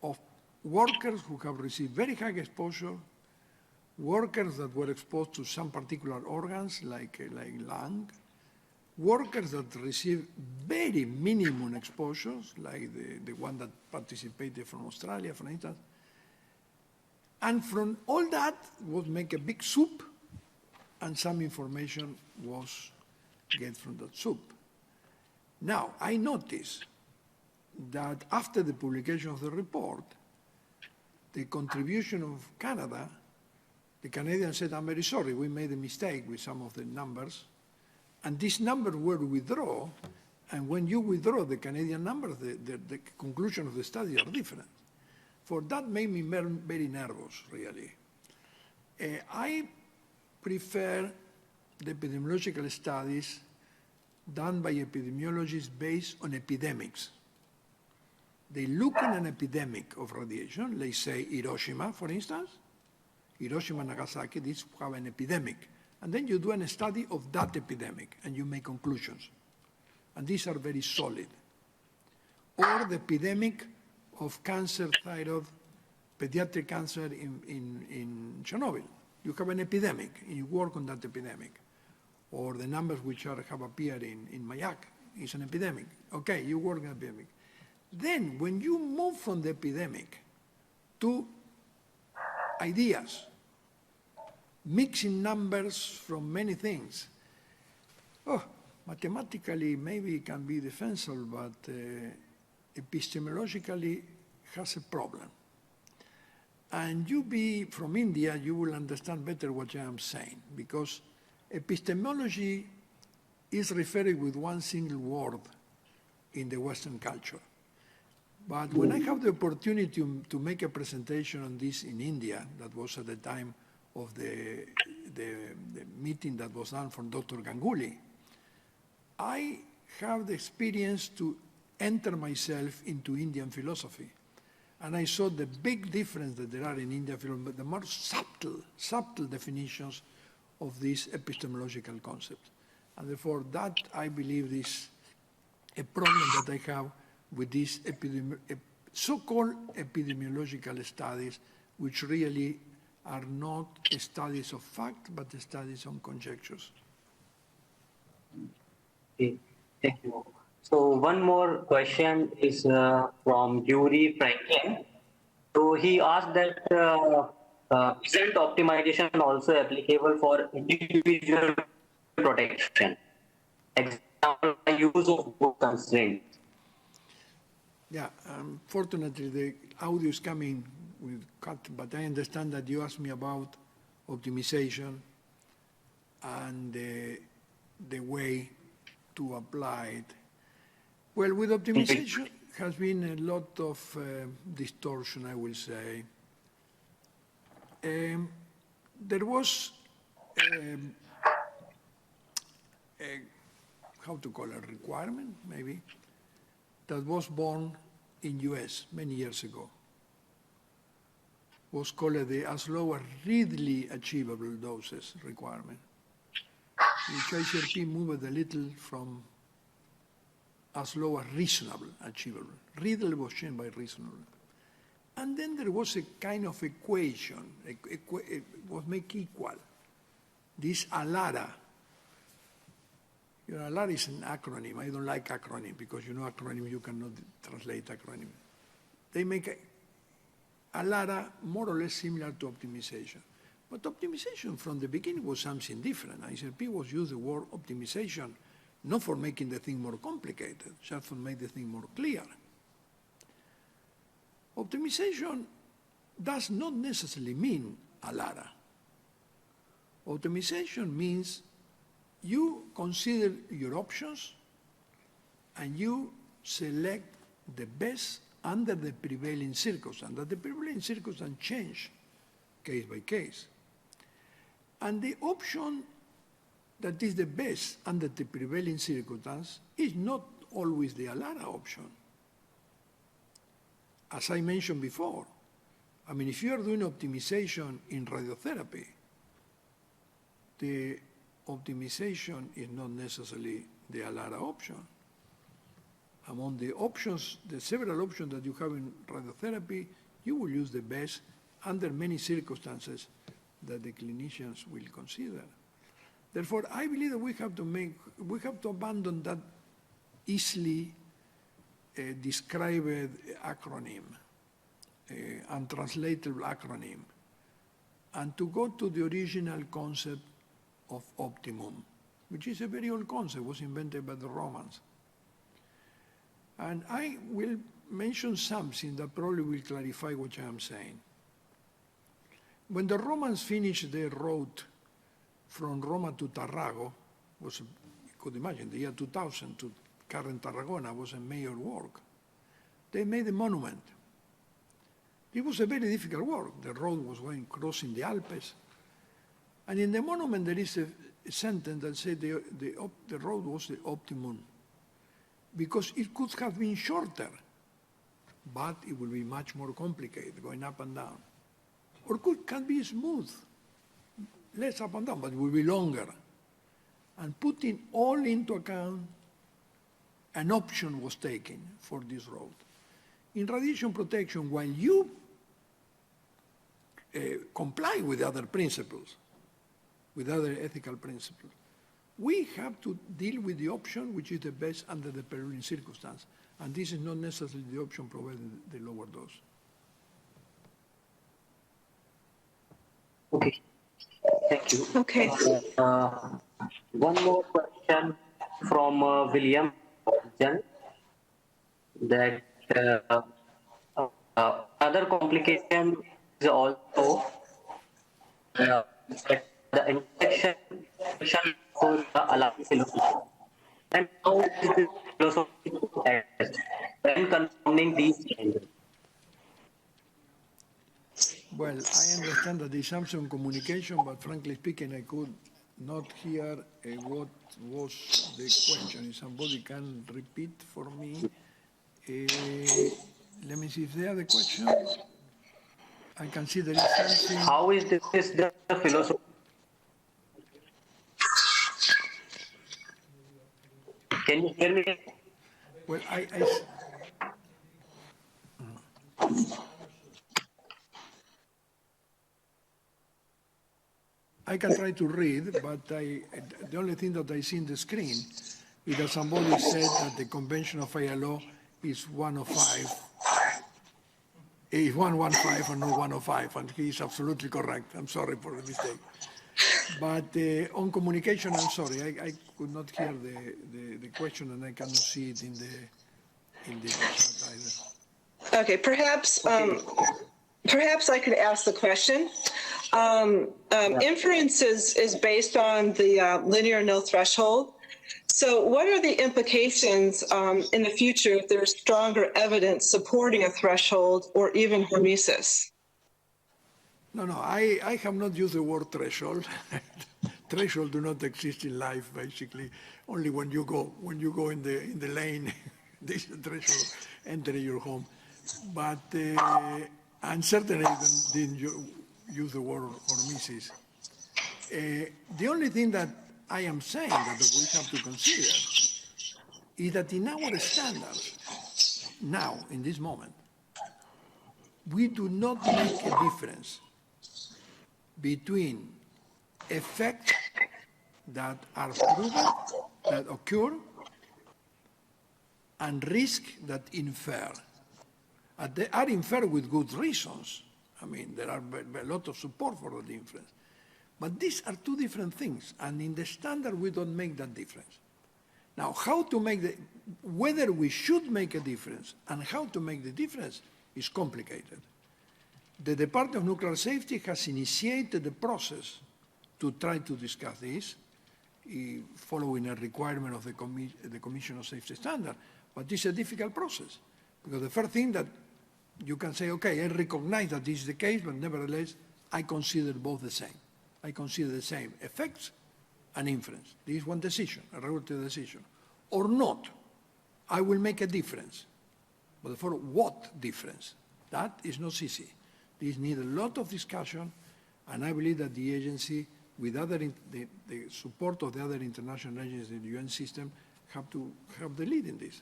of workers who have received very high exposure workers that were exposed to some particular organs, like lung, workers that received very minimum exposures, like the one that participated from Australia, for instance. And from all that was make a big soup, and some information was get from that soup. Now, I noticed that after the publication of the report, the contribution of Canada, the Canadians said, I'm very sorry, we made a mistake with some of the numbers, and these numbers were withdrawn, and when you withdraw the Canadian numbers, the conclusion of the study are different. For that made me very nervous, really. I prefer the epidemiological studies done by epidemiologists based on epidemics. They look in an epidemic of radiation, let's say Hiroshima, for instance. Hiroshima and Nagasaki, these have an epidemic. And then you do a study of that epidemic, and you make conclusions. And these are very solid. Or the epidemic of cancer, thyroid, pediatric cancer in Chernobyl. You have an epidemic, and you work on that epidemic. Or the numbers which have appeared in Mayak is an epidemic. Okay, you work on an epidemic. Then, when you move from the epidemic to ideas, mixing numbers from many things, mathematically maybe it can be defensible, but epistemologically has a problem. And you be from India, you will understand better what I am saying, because epistemology is referred with one single word in the Western culture. But when I have the opportunity to make a presentation on this in India, that was at the time of the meeting that was done from Dr. Ganguly, I have the experience to enter myself into Indian philosophy. And I saw the big difference that there are in Indian philosophy, the more subtle definitions of these epistemological concepts. And therefore, that, I believe, is a problem that I have with these so-called epidemiological studies, which really are not studies of fact, but studies on conjectures. Okay, thank you. So one more question is from Yuri Franklin. So he asked that isn't optimization also applicable for individual protection? Example, use of book constraints. Yeah, fortunately the audio is coming with cut, but I understand that you asked me about optimization and the way to apply it. Well, with optimization has been a lot of distortion, I will say. There was how to call it, requirement, maybe, that was born in US many years ago. Was called the as low as readily achievable doses requirement, which ICRP moved a little from as low as reasonable achievable. Readily was changed by reasonable. And then there was a kind of equation, it was make equal. This ALARA, you know, ALARA is an acronym. I don't like acronym because you know acronym, you cannot translate acronym. They make ALARA more or less similar to optimization. But optimization from the beginning was something different. ICRP was used the word optimization not for making the thing more complicated, just for making the thing more clear. Optimization does not necessarily mean ALARA. Optimization means you consider your options and you select the best under the prevailing circumstances. And the prevailing circumstances change case by case. And the option that is the best under the prevailing circumstance is not always the ALARA option. As I mentioned before, I mean, if you are doing optimization in radiotherapy, the optimization is not necessarily the ALARA option. Among the options, the several options that you have in radiotherapy, you will use the best under many circumstances, that the clinicians will consider. Therefore, I believe that we have to abandon that easily described acronym, untranslatable acronym, and to go to the original concept of optimum, which is a very old concept, was invented by the Romans. And I will mention something that probably will clarify what I am saying. When the Romans finished their road from Roma to Tarrago, you could imagine, the year 2000 to current Tarragona was a major work. They made a monument. It was a very difficult work. The road was crossing the Alps. And in the monument there is a sentence that said the road was the optimum, because it could have been shorter, but it will be much more complicated, going up and down. Or can be smooth, less up and down, but it will be longer. And putting all into account, an option was taken for this road. In radiation protection, while you comply with other principles, with other ethical principles, we have to deal with the option which is the best under the prevailing circumstance. And this is not necessarily the option provided the lower dose. Okay, thank you. Okay. One more question from William that other complication is also that the infection for the alarm philosophy. And how is this philosophy test when confirming these changes? Well, I understand that there's some communication, but frankly speaking, I could not hear what was the question. If somebody can repeat for me. Let me see if they have the question. I can see there is something. How is this the philosophy? Can you hear me? Well, I can try to read, but the only thing that I see in the screen is that somebody said that the convention of ILO is 105. Is 115 and not 105, and he is absolutely correct. I'm sorry for the mistake. But on communication, I'm sorry, I could not hear the question, and I cannot see it in the chat either. Okay, perhaps I could ask the question. Inference is based on the linear no threshold. So what are the implications in the future if there's stronger evidence supporting a threshold or even hormesis? No, I have not used the word threshold. Threshold do not exist in life, basically. Only when you go in the lane, there's a threshold entering your home. But and certainly didn't use the word hormesis. The only thing that I am saying that we have to consider is that in our standards, now, in this moment, we do not make a difference between effects that are proven, that occur, and risk that infer. They are inferred with good reasons. I mean, there are a lot of support for that inference. But these are two different things, and in the standard we don't make that difference. Now, whether we should make a difference and how to make the difference is complicated. The Department of Nuclear Safety has initiated the process to try to discuss this, following a requirement of the Commission of Safety Standards. But it's a difficult process, because the first thing that you can say, okay, I recognize that this is the case, but nevertheless, I consider both the same. I consider the same effects and inference. This is one decision, a regulatory decision. Or not, I will make a difference. But for what difference? That is not easy. This needs a lot of discussion, and I believe that the agency, with the support of the other international agencies in the UN system, have to have the lead in this.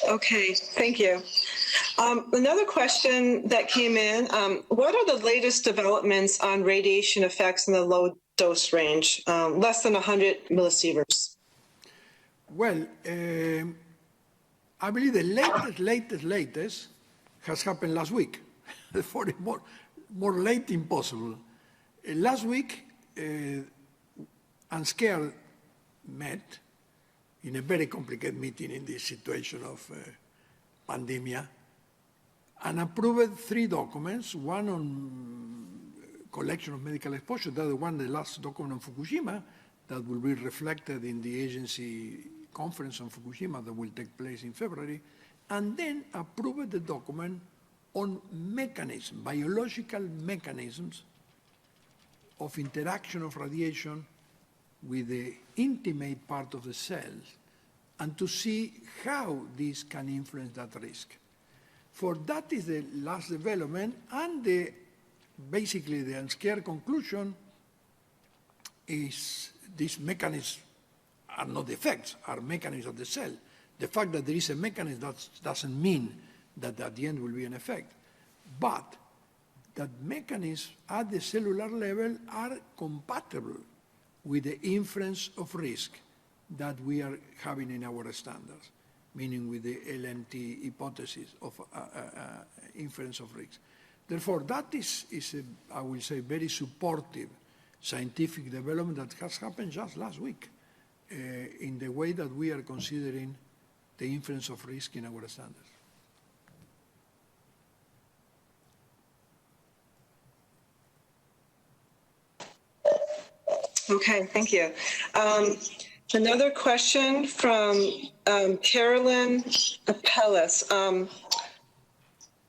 Okay, thank you. Another question that came in, what are the latest developments on radiation effects in the low dose range, less than 100 millisieverts? Well, I believe the latest has happened last week. For more late impossible. Last week, UNSCARE met in a very complicated meeting in this situation of pandemia and approved 3 documents, one on collection of medical exposure, the other one, the last document on Fukushima, that will be reflected in the agency conference on Fukushima that will take place in February, and then approved the document on mechanisms, biological mechanisms of interaction of radiation with the intimate part of the cells, and to see how this can influence that risk. For that is the last development, and basically the UNSCARE conclusion is these mechanisms are not effects, are mechanisms of the cell. The fact that there is a mechanism doesn't mean that at the end will be an effect, but that mechanisms at the cellular level are compatible with the inference of risk that we are having in our standards, meaning with the LNT hypothesis of inference of risk. Therefore, that is I will say, very supportive scientific development that has happened just last week in the way that we are considering the inference of risk in our standards. Okay, thank you. Another question from Carolyn Apellis.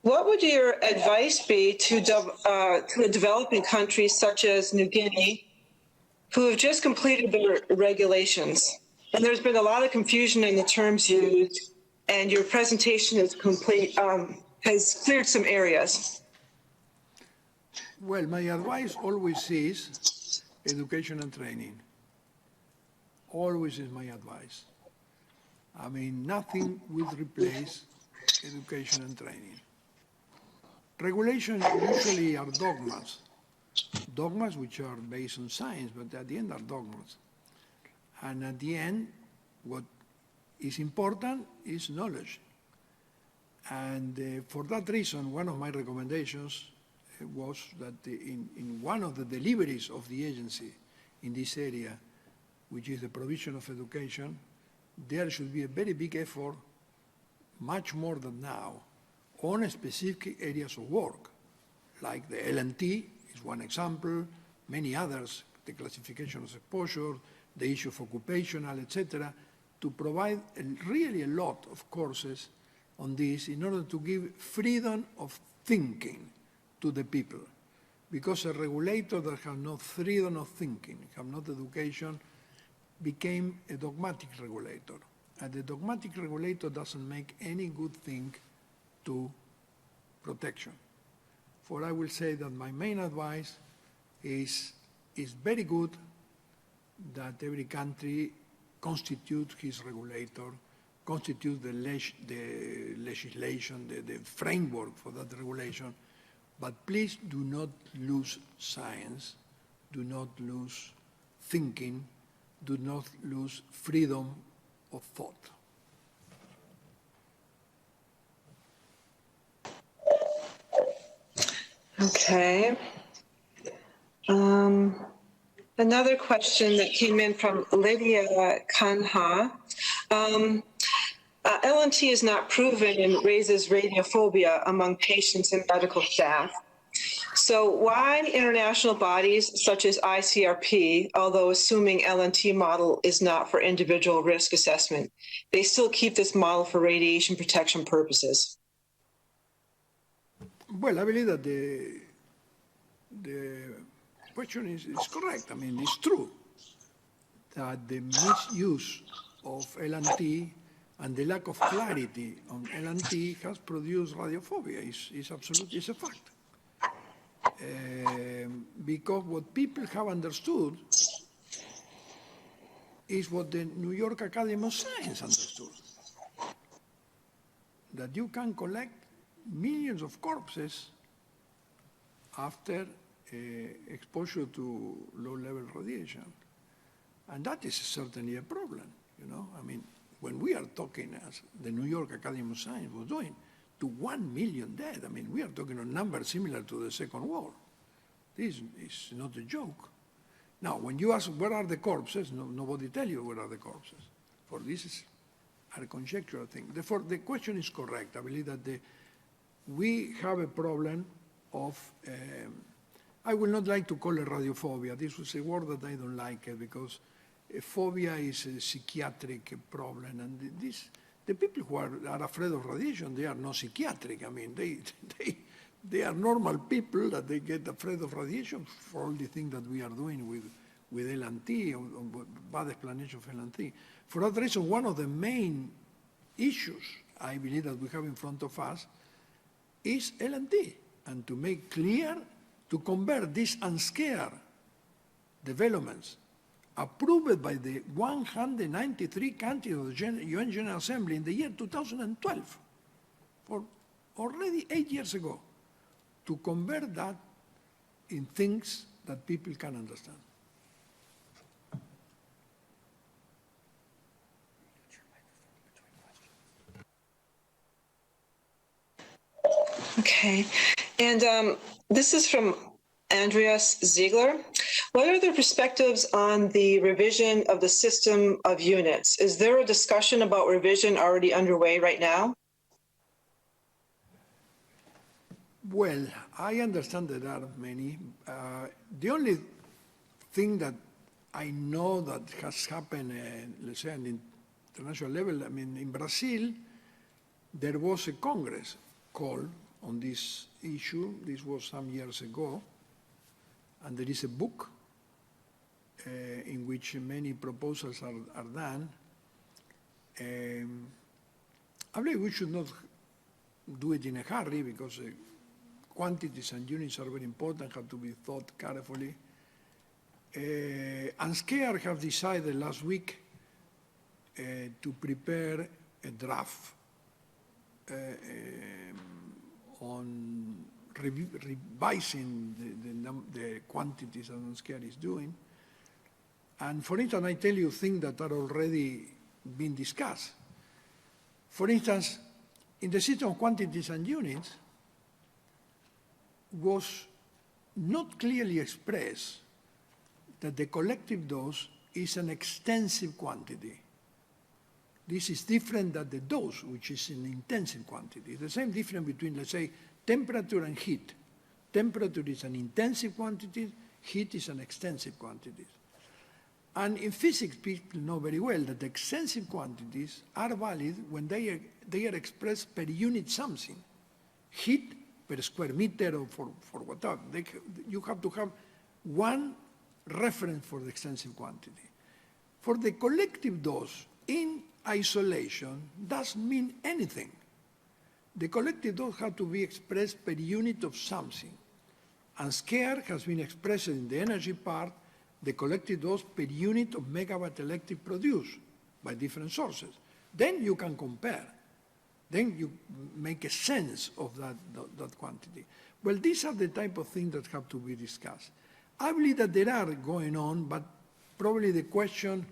What would your advice be to the developing countries such as New Guinea, who have just completed their regulations? And there's been a lot of confusion in the terms used, and your presentation is complete, has cleared some areas. Well, my advice always is education and training. Always is my advice. I mean, nothing will replace education and training. Regulations usually are dogmas which are based on science, but at the end are dogmas. And at the end, what is important is knowledge. And for that reason, one of my recommendations was that in one of the deliveries of the agency in this area, which is the provision of education, there should be a very big effort, much more than now, on specific areas of work, like the LNT is one example, many others, the classification of exposure, the issue of occupational, etc., to provide really a lot of courses on this in order to give freedom of thinking to the people. Because a regulator that has no freedom of thinking, have not education, became a dogmatic regulator. And the dogmatic regulator doesn't make any good thing to protection. For I will say that my main advice is very good that every country constitute his regulator, constitute the legislation, the framework for that regulation, but please do not lose science, do not lose thinking, do not lose freedom of thought. Okay. Another question that came in from Lydia Kanha. LNT is not proven and raises radiophobia among patients and medical staff. So why international bodies such as ICRP, although assuming LNT model is not for individual risk assessment, they still keep this model for radiation protection purposes? Well, I believe that the question is correct. I mean, it's true that the misuse of LNT and the lack of clarity on LNT has produced radiophobia. It's absolutely, it's a fact. Because what people have understood is what the New York Academy of Science understood, that you can collect millions of corpses after exposure to low-level radiation. And that is certainly a problem, you know? I mean, when we are talking, as the New York Academy of Science was doing, to 1 million dead, I mean, we are talking a number similar to the Second War. This is not a joke. Now, when you ask where are the corpses, nobody tell you where are the corpses. For this is a conjectural thing. Therefore, the question is correct. I believe that we have a problem of, I would not like to call it radiophobia. This was a word that I don't like because phobia is a psychiatric problem. And the people who are afraid of radiation, they are not psychiatric. I mean, they are normal people that they get afraid of radiation for all the things that we are doing with LNT, or bad explanation of LNT. For that reason, one of the main issues I believe that we have in front of us is LNT, and to make clear, to convert these unscared developments approved by the 193 countries of the UN General Assembly in the year 2012, for already 8 years ago, to convert that in things that people can understand. Okay, and this is from Andreas Ziegler. What are the perspectives on the revision of the system of units? Is there a discussion about revision already underway right now? Well, I understand that there are many. The only thing that I know that has happened, let's say, on the international level, I mean, in Brazil, there was a Congress called on this issue. This was some years ago. And there is a book in which many proposals are done. I believe we should not do it in a hurry because quantities and units are very important, have to be thought carefully. UNSCARE have decided last week to prepare a draft on revising the quantities that UNSCARE is doing. And for instance, I tell you things that are already being discussed. For instance, in the system of quantities and units, was not clearly expressed that the collective dose is an extensive quantity. This is different than the dose, which is an intensive quantity. The same difference between, let's say, temperature and heat. Temperature is an intensive quantity, heat is an extensive quantity. And in physics, people know very well that the extensive quantities are valid when they are expressed per unit something. Heat per square meter or for whatever. You have to have one reference for the extensive quantity. For the collective dose in isolation doesn't mean anything. The collective dose has to be expressed per unit of something. And SCARE has been expressed in the energy part, the collective dose per unit of megawatt electric produced by different sources. Then you can compare. Then you make a sense of that quantity. Well, these are the type of things that have to be discussed. I believe that there are going on, but probably the question,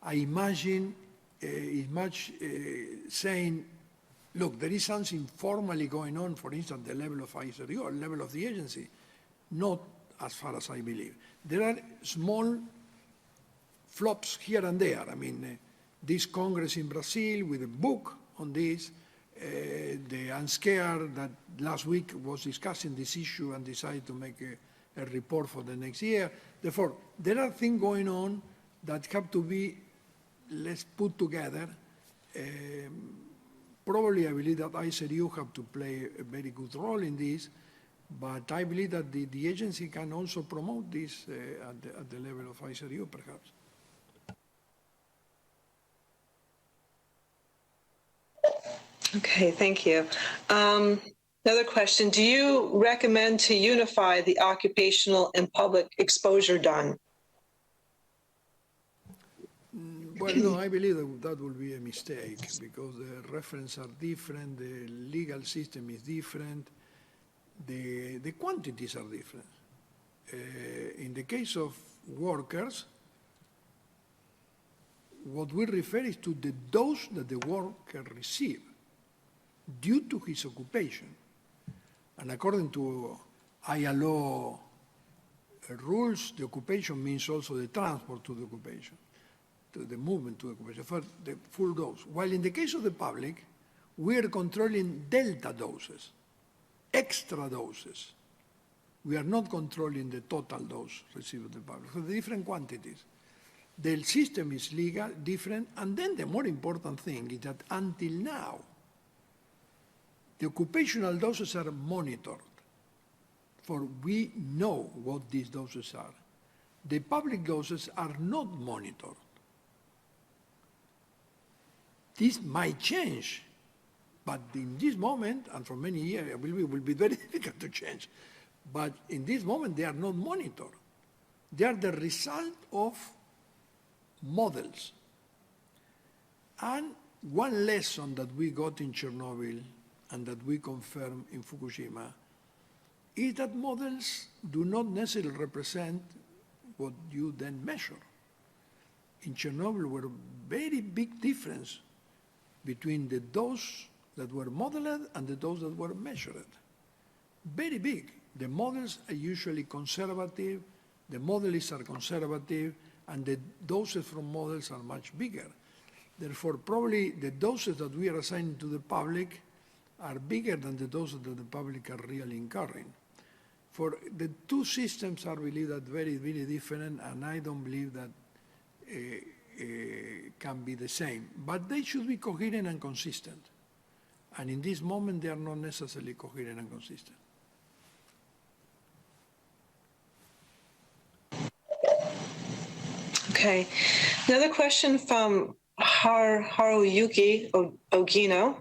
I imagine, is much saying, look, there is something formally going on, for instance, the level of ISRU or level of the agency, not as far as I believe. There are small flops here and there. I mean, this Congress in Brazil with a book on this, the UNSCARE that last week was discussing this issue and decided to make a report for the next year. Therefore, there are things going on that have to be, let's put together. Probably I believe that ISRU have to play a very good role in this, but I believe that the agency can also promote this at the level of ISRU, perhaps. Okay, thank you. Another question, do you recommend to unify the occupational and public exposure done? Well, no, I believe that will be a mistake because the references are different, the legal system is different, the quantities are different. In the case of workers, what we refer is to the dose that the worker received due to his occupation. And according to ILO rules, the occupation means also the transport to the occupation, to the movement to the occupation, for the full dose. While in the case of the public, we are controlling delta doses, extra doses. We are not controlling the total dose received by the public. So the different quantities. The system is legal, different, and then the more important thing is that until now, the occupational doses are monitored, for we know what these doses are. The public doses are not monitored. This might change, but in this moment, and for many years, it will be very difficult to change. But in this moment, they are not monitored. They are the result of models. And one lesson that we got in Chernobyl and that we confirm in Fukushima is that models do not necessarily represent what you then measure. In Chernobyl, there were a very big difference between the dose that were modeled and the dose that were measured. Very big. The models are usually conservative, the modelists are conservative, and the doses from models are much bigger. Therefore, probably the doses that we are assigning to the public are bigger than the doses that the public are really incurring. For the two systems are really that very, very different, and I don't believe that can be the same. But they should be coherent and consistent. And in this moment, they are not necessarily coherent and consistent. Okay. Another question from Haruyuki Ogino.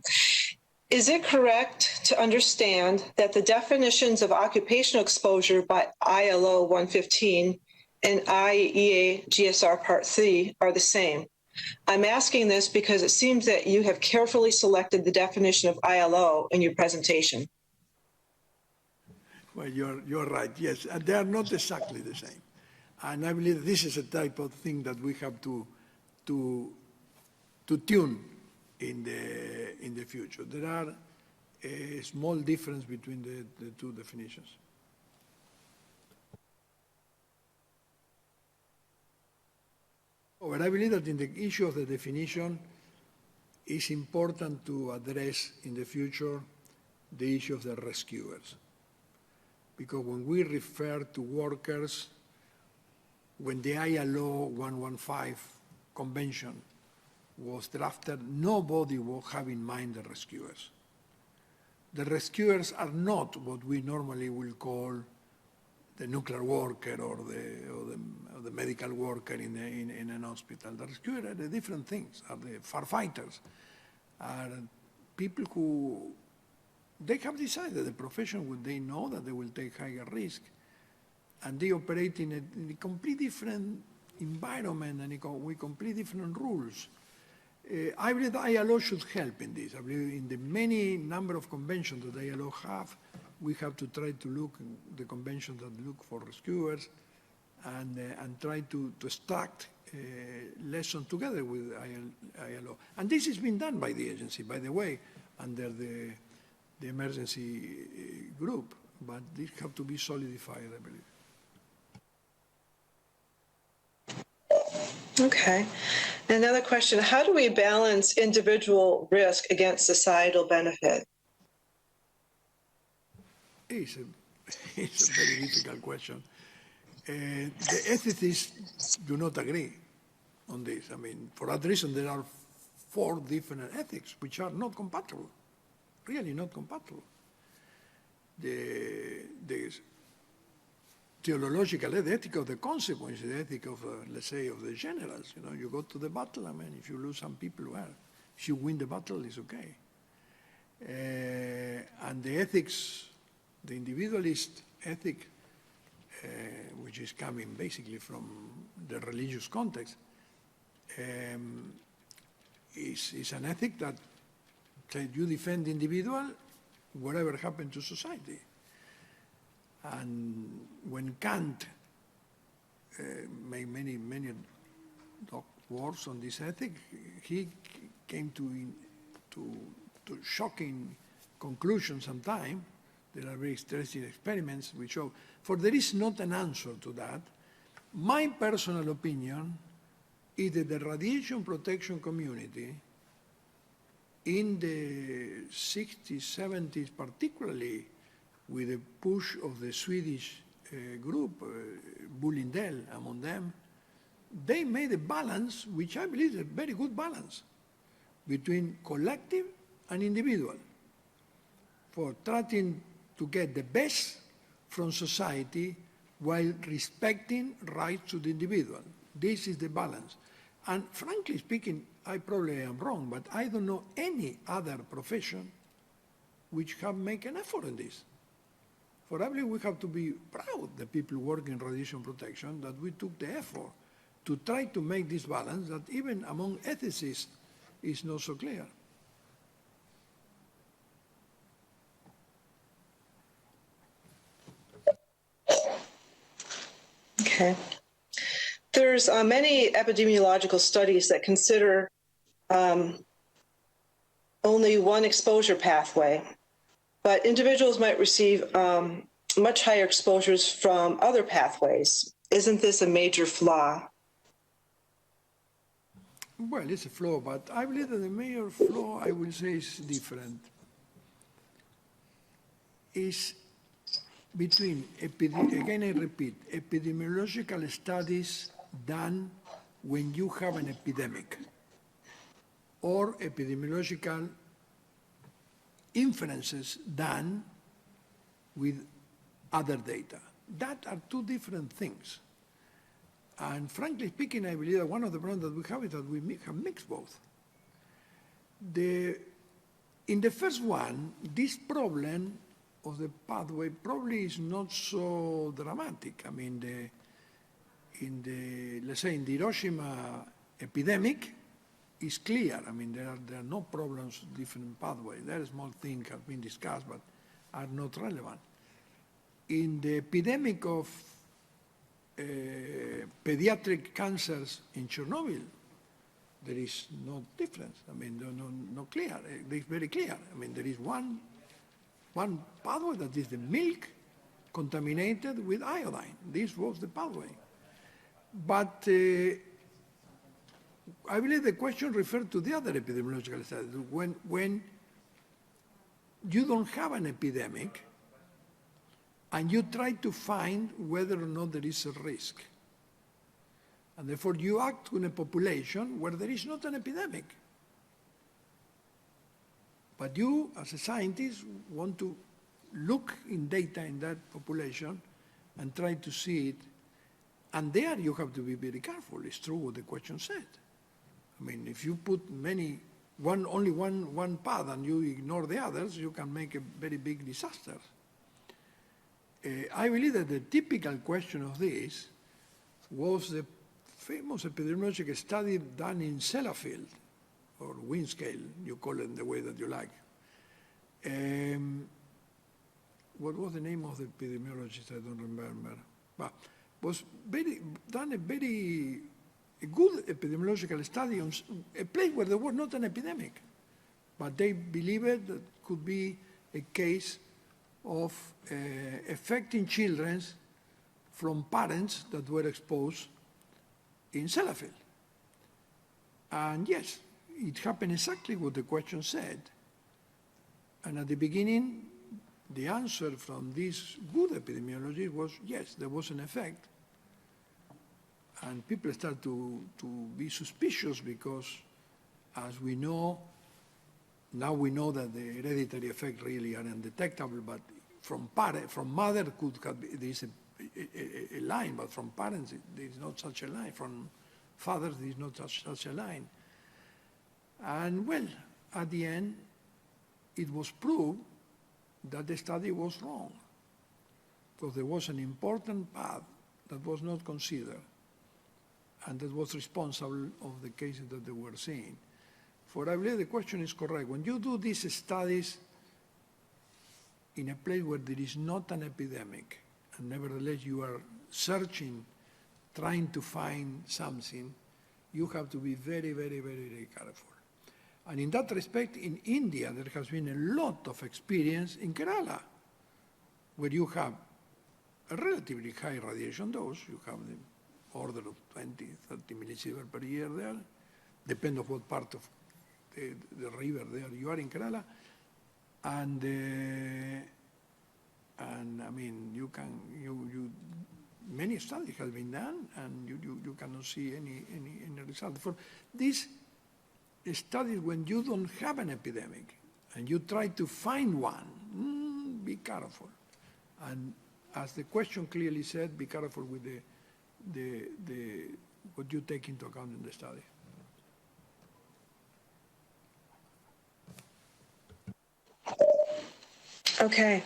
Is it correct to understand that the definitions of occupational exposure by ILO 115 and IEA GSR Part 3 are the same? I'm asking this because it seems that you have carefully selected the definition of ILO in your presentation. Well, you're right, yes. And they are not exactly the same. And I believe this is a type of thing that we have to tune in the future. There are a small difference between the two definitions. But I believe that in the issue of the definition, it's important to address in the future the issue of the rescuers. Because when we refer to workers, when the ILO 115 convention was drafted, nobody will have in mind the rescuers. The rescuers are not what we normally will call the nuclear worker or the medical worker in an hospital. The rescuers are the different things, are the firefighters, are people who, they have decided the profession when they know that they will take higher risk, and they operate in a completely different environment and with completely different rules. I believe the ILO should help in this. I believe in the many number of conventions that the ILO have, we have to try to look at the conventions that look for rescuers and try to extract lessons together with ILO. And this has been done by the agency, by the way, under the emergency group, but this have to be solidified, I believe. Okay. Another question, how do we balance individual risk against societal benefit? It's a very difficult question. The ethicists do not agree on this. I mean, for that reason, there are 4 different ethics which are not compatible, really not compatible. The theological, the ethic of the consequence, the ethic of, let's say, of the generals. You know, you go to the battle, I mean, if you lose some people, well, if you win the battle, it's okay. And the ethics, the individualist ethic, which is coming basically from the religious context, is an ethic that said you defend the individual, whatever happened to society. And when Kant made many works on this ethic, he came to shocking conclusions sometimes. There are very interesting experiments which show, for there is not an answer to that. My personal opinion is that the radiation protection community in the 60s, 70s, particularly with the push of the Swedish group, Bullindell among them, they made a balance, which I believe is a very good balance, between collective and individual, for trying to get the best from society while respecting rights to the individual. This is the balance. And frankly speaking, I probably am wrong, but I don't know any other profession which have made an effort in this. For I believe we have to be proud, the people working in radiation protection, that we took the effort to try to make this balance that even among ethicists is not so clear. Okay. There's many epidemiological studies that consider only one exposure pathway, but individuals might receive much higher exposures from other pathways. Isn't this a major flaw? Well, it's a flaw, but I believe that the major flaw, I will say, is different. Is between, again I repeat, epidemiological studies done when you have an epidemic, or epidemiological inferences done with other data. That are two different things. And frankly speaking, I believe that one of the problems that we have is that we have mixed both. In the first one, this problem of the pathway probably is not so dramatic. I mean, let's say in the Hiroshima epidemic, is clear. I mean, there are no problems, different pathways. There are small things have been discussed, but are not relevant. In the epidemic of pediatric cancers in Chernobyl, there is no difference. I mean, no clear. It's very clear. I mean, there is one pathway that is the milk contaminated with iodine. This was the pathway. But I believe the question referred to the other epidemiological studies. When you don't have an epidemic and you try to find whether or not there is a risk. And therefore you act in a population where there is not an epidemic. But you, as a scientist, want to look in data in that population and try to see it. And there you have to be very careful. It's true what the question said. I mean, if you put only one path and you ignore the others, you can make a very big disaster. I believe that the typical question of this was the famous epidemiological study done in Sellafield, or Windscale, you call it the way that you like. What was the name of the epidemiologist? I don't remember. But was done a good epidemiological study on a place where there was not an epidemic. But they believed that could be a case of affecting children from parents that were exposed in Sellafield. And yes, it happened exactly what the question said. And at the beginning, the answer from this good epidemiology was, yes, there was an effect. And people start to be suspicious because, as we know, now we know that the hereditary effects really are undetectable, but from mother could have, there is a line, but from parents there is not such a line. From fathers there is not such a line. And well, at the end, it was proved that the study was wrong, because there was an important path that was not considered. and that was responsible of the cases that they were seeing. For I believe the question is correct. When you do these studies in a place where there is not an epidemic, and nevertheless you are searching, trying to find something, you have to be very, very, very, very careful. And in that respect, in India, there has been a lot of experience in Kerala, where you have a relatively high radiation dose. You have the order of 20, 30 millisieverts per year there, depending on what part of the river there you are in Kerala. And I mean, many studies have been done, and you cannot see any result. For these studies, when you don't have an epidemic and you try to find one, be careful. And as the question clearly said, be careful with what you take into account in the study. Okay.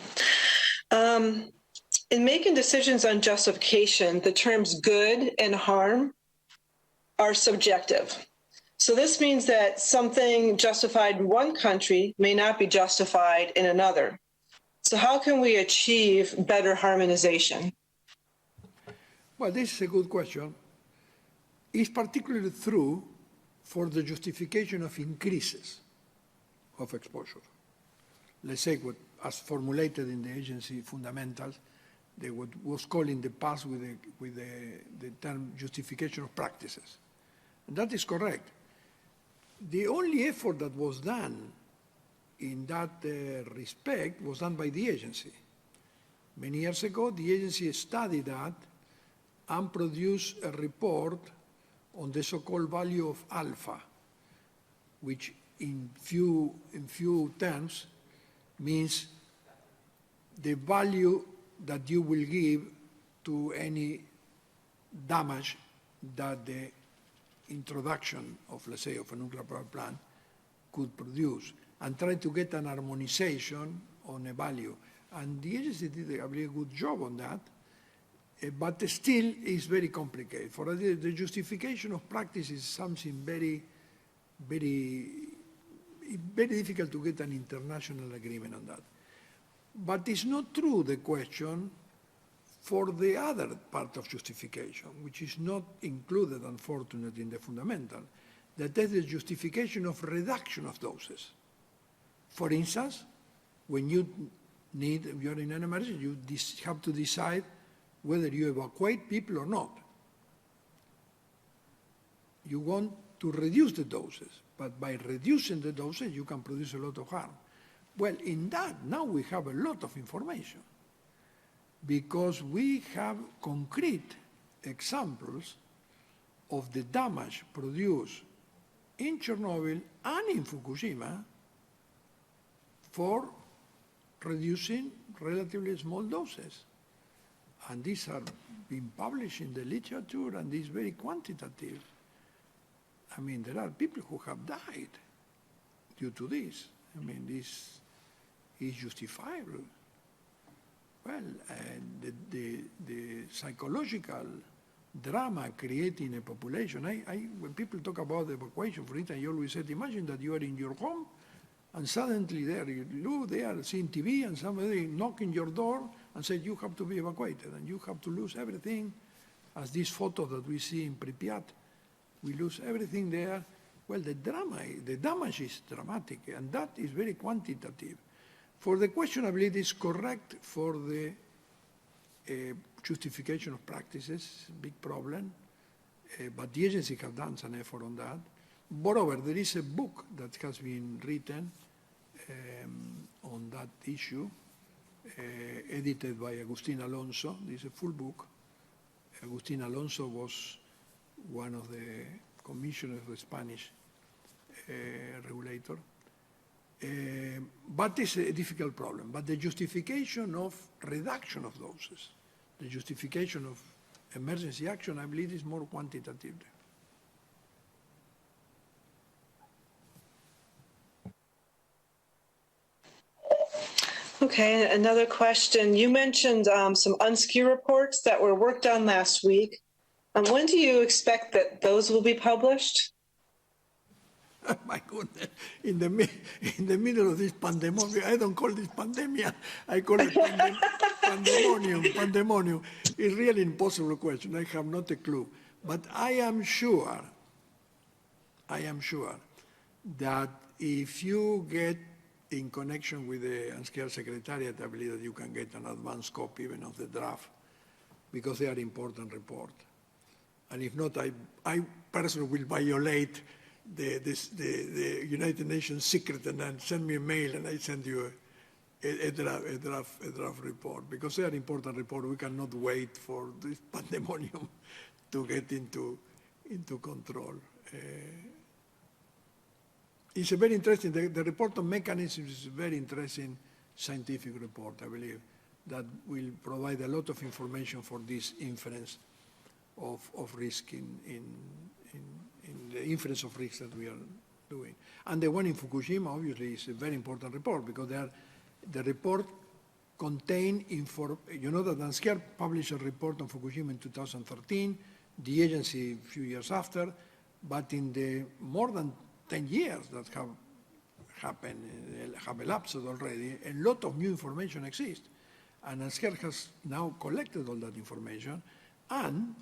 In making decisions on justification, the terms good and harm are subjective. So this means that something justified in one country may not be justified in another. So how can we achieve better harmonization? Well, this is a good question. It's particularly true for the justification of increases of exposure. Let's say what, as formulated in the agency fundamentals, what was called in the past with the term justification of practices. And that is correct. The only effort that was done in that respect was done by the agency. Many years ago, the agency studied that and produced a report on the so-called value of alpha, which in few terms means the value that you will give to any damage that the introduction of, let's say, of a nuclear power plant could produce, and try to get an harmonization on a value. And the agency did a really good job on that, but still is very complicated. For the justification of practice is something very, very, very difficult to get an international agreement on that. But it's not true, the question, for the other part of justification, which is not included, unfortunately, in the fundamental, that is the justification of reduction of doses. For instance, when you're in an emergency, you have to decide whether you evacuate people or not. You want to reduce the doses, but by reducing the doses, you can produce a lot of harm. Well, in that, now we have a lot of information, because we have concrete examples of the damage produced in Chernobyl and in Fukushima for reducing relatively small doses. And these are being published in the literature, and this is very quantitative. I mean, there are people who have died due to this. I mean, this is justifiable. Well, the psychological drama creating a population. When people talk about evacuation, for instance, I always said, imagine that you are in your home and suddenly they are seeing TV and somebody knocking your door and said you have to be evacuated and you have to lose everything, as this photo that we see in Pripyat. We lose everything there. Well, the damage is dramatic, and that is very quantitative. For the question, I believe it's correct for the justification of practices, big problem, but the agency have done some effort on that. Moreover, there is a book that has been written on that issue, edited by Agustin Alonso. This is a full book. Agustin Alonso was one of the commissioners of the Spanish regulator. But it's a difficult problem. But the justification of reduction of doses, the justification of emergency action, I believe, is more quantitative. Okay, another question. You mentioned some UNSCEAR reports that were worked on last week When do you expect that those will be published? My goodness, in the middle of this pandemonium, I don't call this pandemia, I call it pandemonium. It's really impossible question. I have not a clue. But I am sure that if you get in connection with the Unscared Secretariat, I believe that you can get an advance copy even of the draft, because they are important report. And if not, I personally will violate the United Nations secret and then send me a mail and I send you a draft report, because they are important report. We cannot wait for this pandemonium to get into control. It's a very interesting, the report on mechanisms is a very interesting scientific report, I believe, that will provide a lot of information for this inference of risk in the inference of risk that we are doing. And the one in Fukushima, obviously, is a very important report, because the report contained, you know that Unscared published a report on Fukushima in 2013, the agency a few years after, but in the more than 10 years that have elapsed already, a lot of new information exists. And Unscared has now collected all that information, and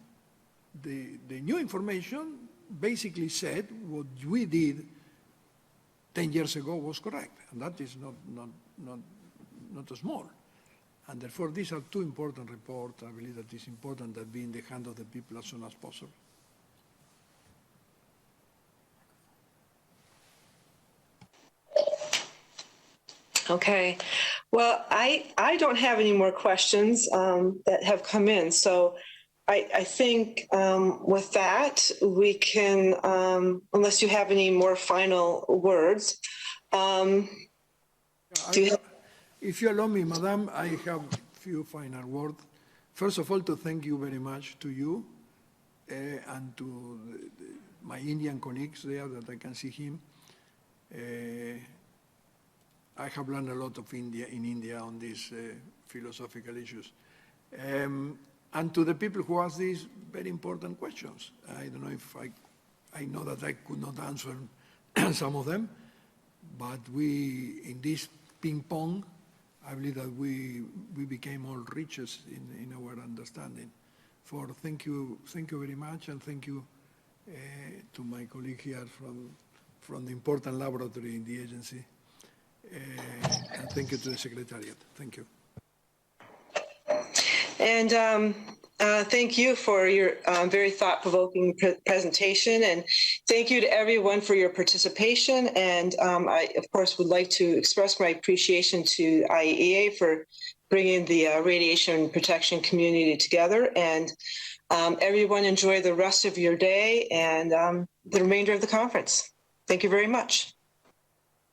the new information basically said what we did 10 years ago was correct, and that is not small. And therefore, these are two important reports. I believe that it's important that be in the hand of the people as soon as possible. Okay. Well, I don't have any more questions that have come in. So I think with that, we can, unless you have any more final words. If you allow me, Madam, I have a few final words. First of all, to thank you very much to you and to my Indian colleagues there that I can see him. I have learned a lot of in India on these philosophical issues. And to the people who ask these very important questions. I don't know if I know that I could not answer some of them, but we, in this ping pong, I believe that we became all riches in our understanding. Thank you very much, and thank you to my colleague here from the important laboratory in the agency. And thank you to the Secretariat. Thank you. And thank you for your very thought-provoking presentation, and thank you to everyone for your participation. And I, of course, would like to express my appreciation to IAEA for bringing the radiation protection community together. And everyone enjoy the rest of your day and the remainder of the conference. Thank you very much.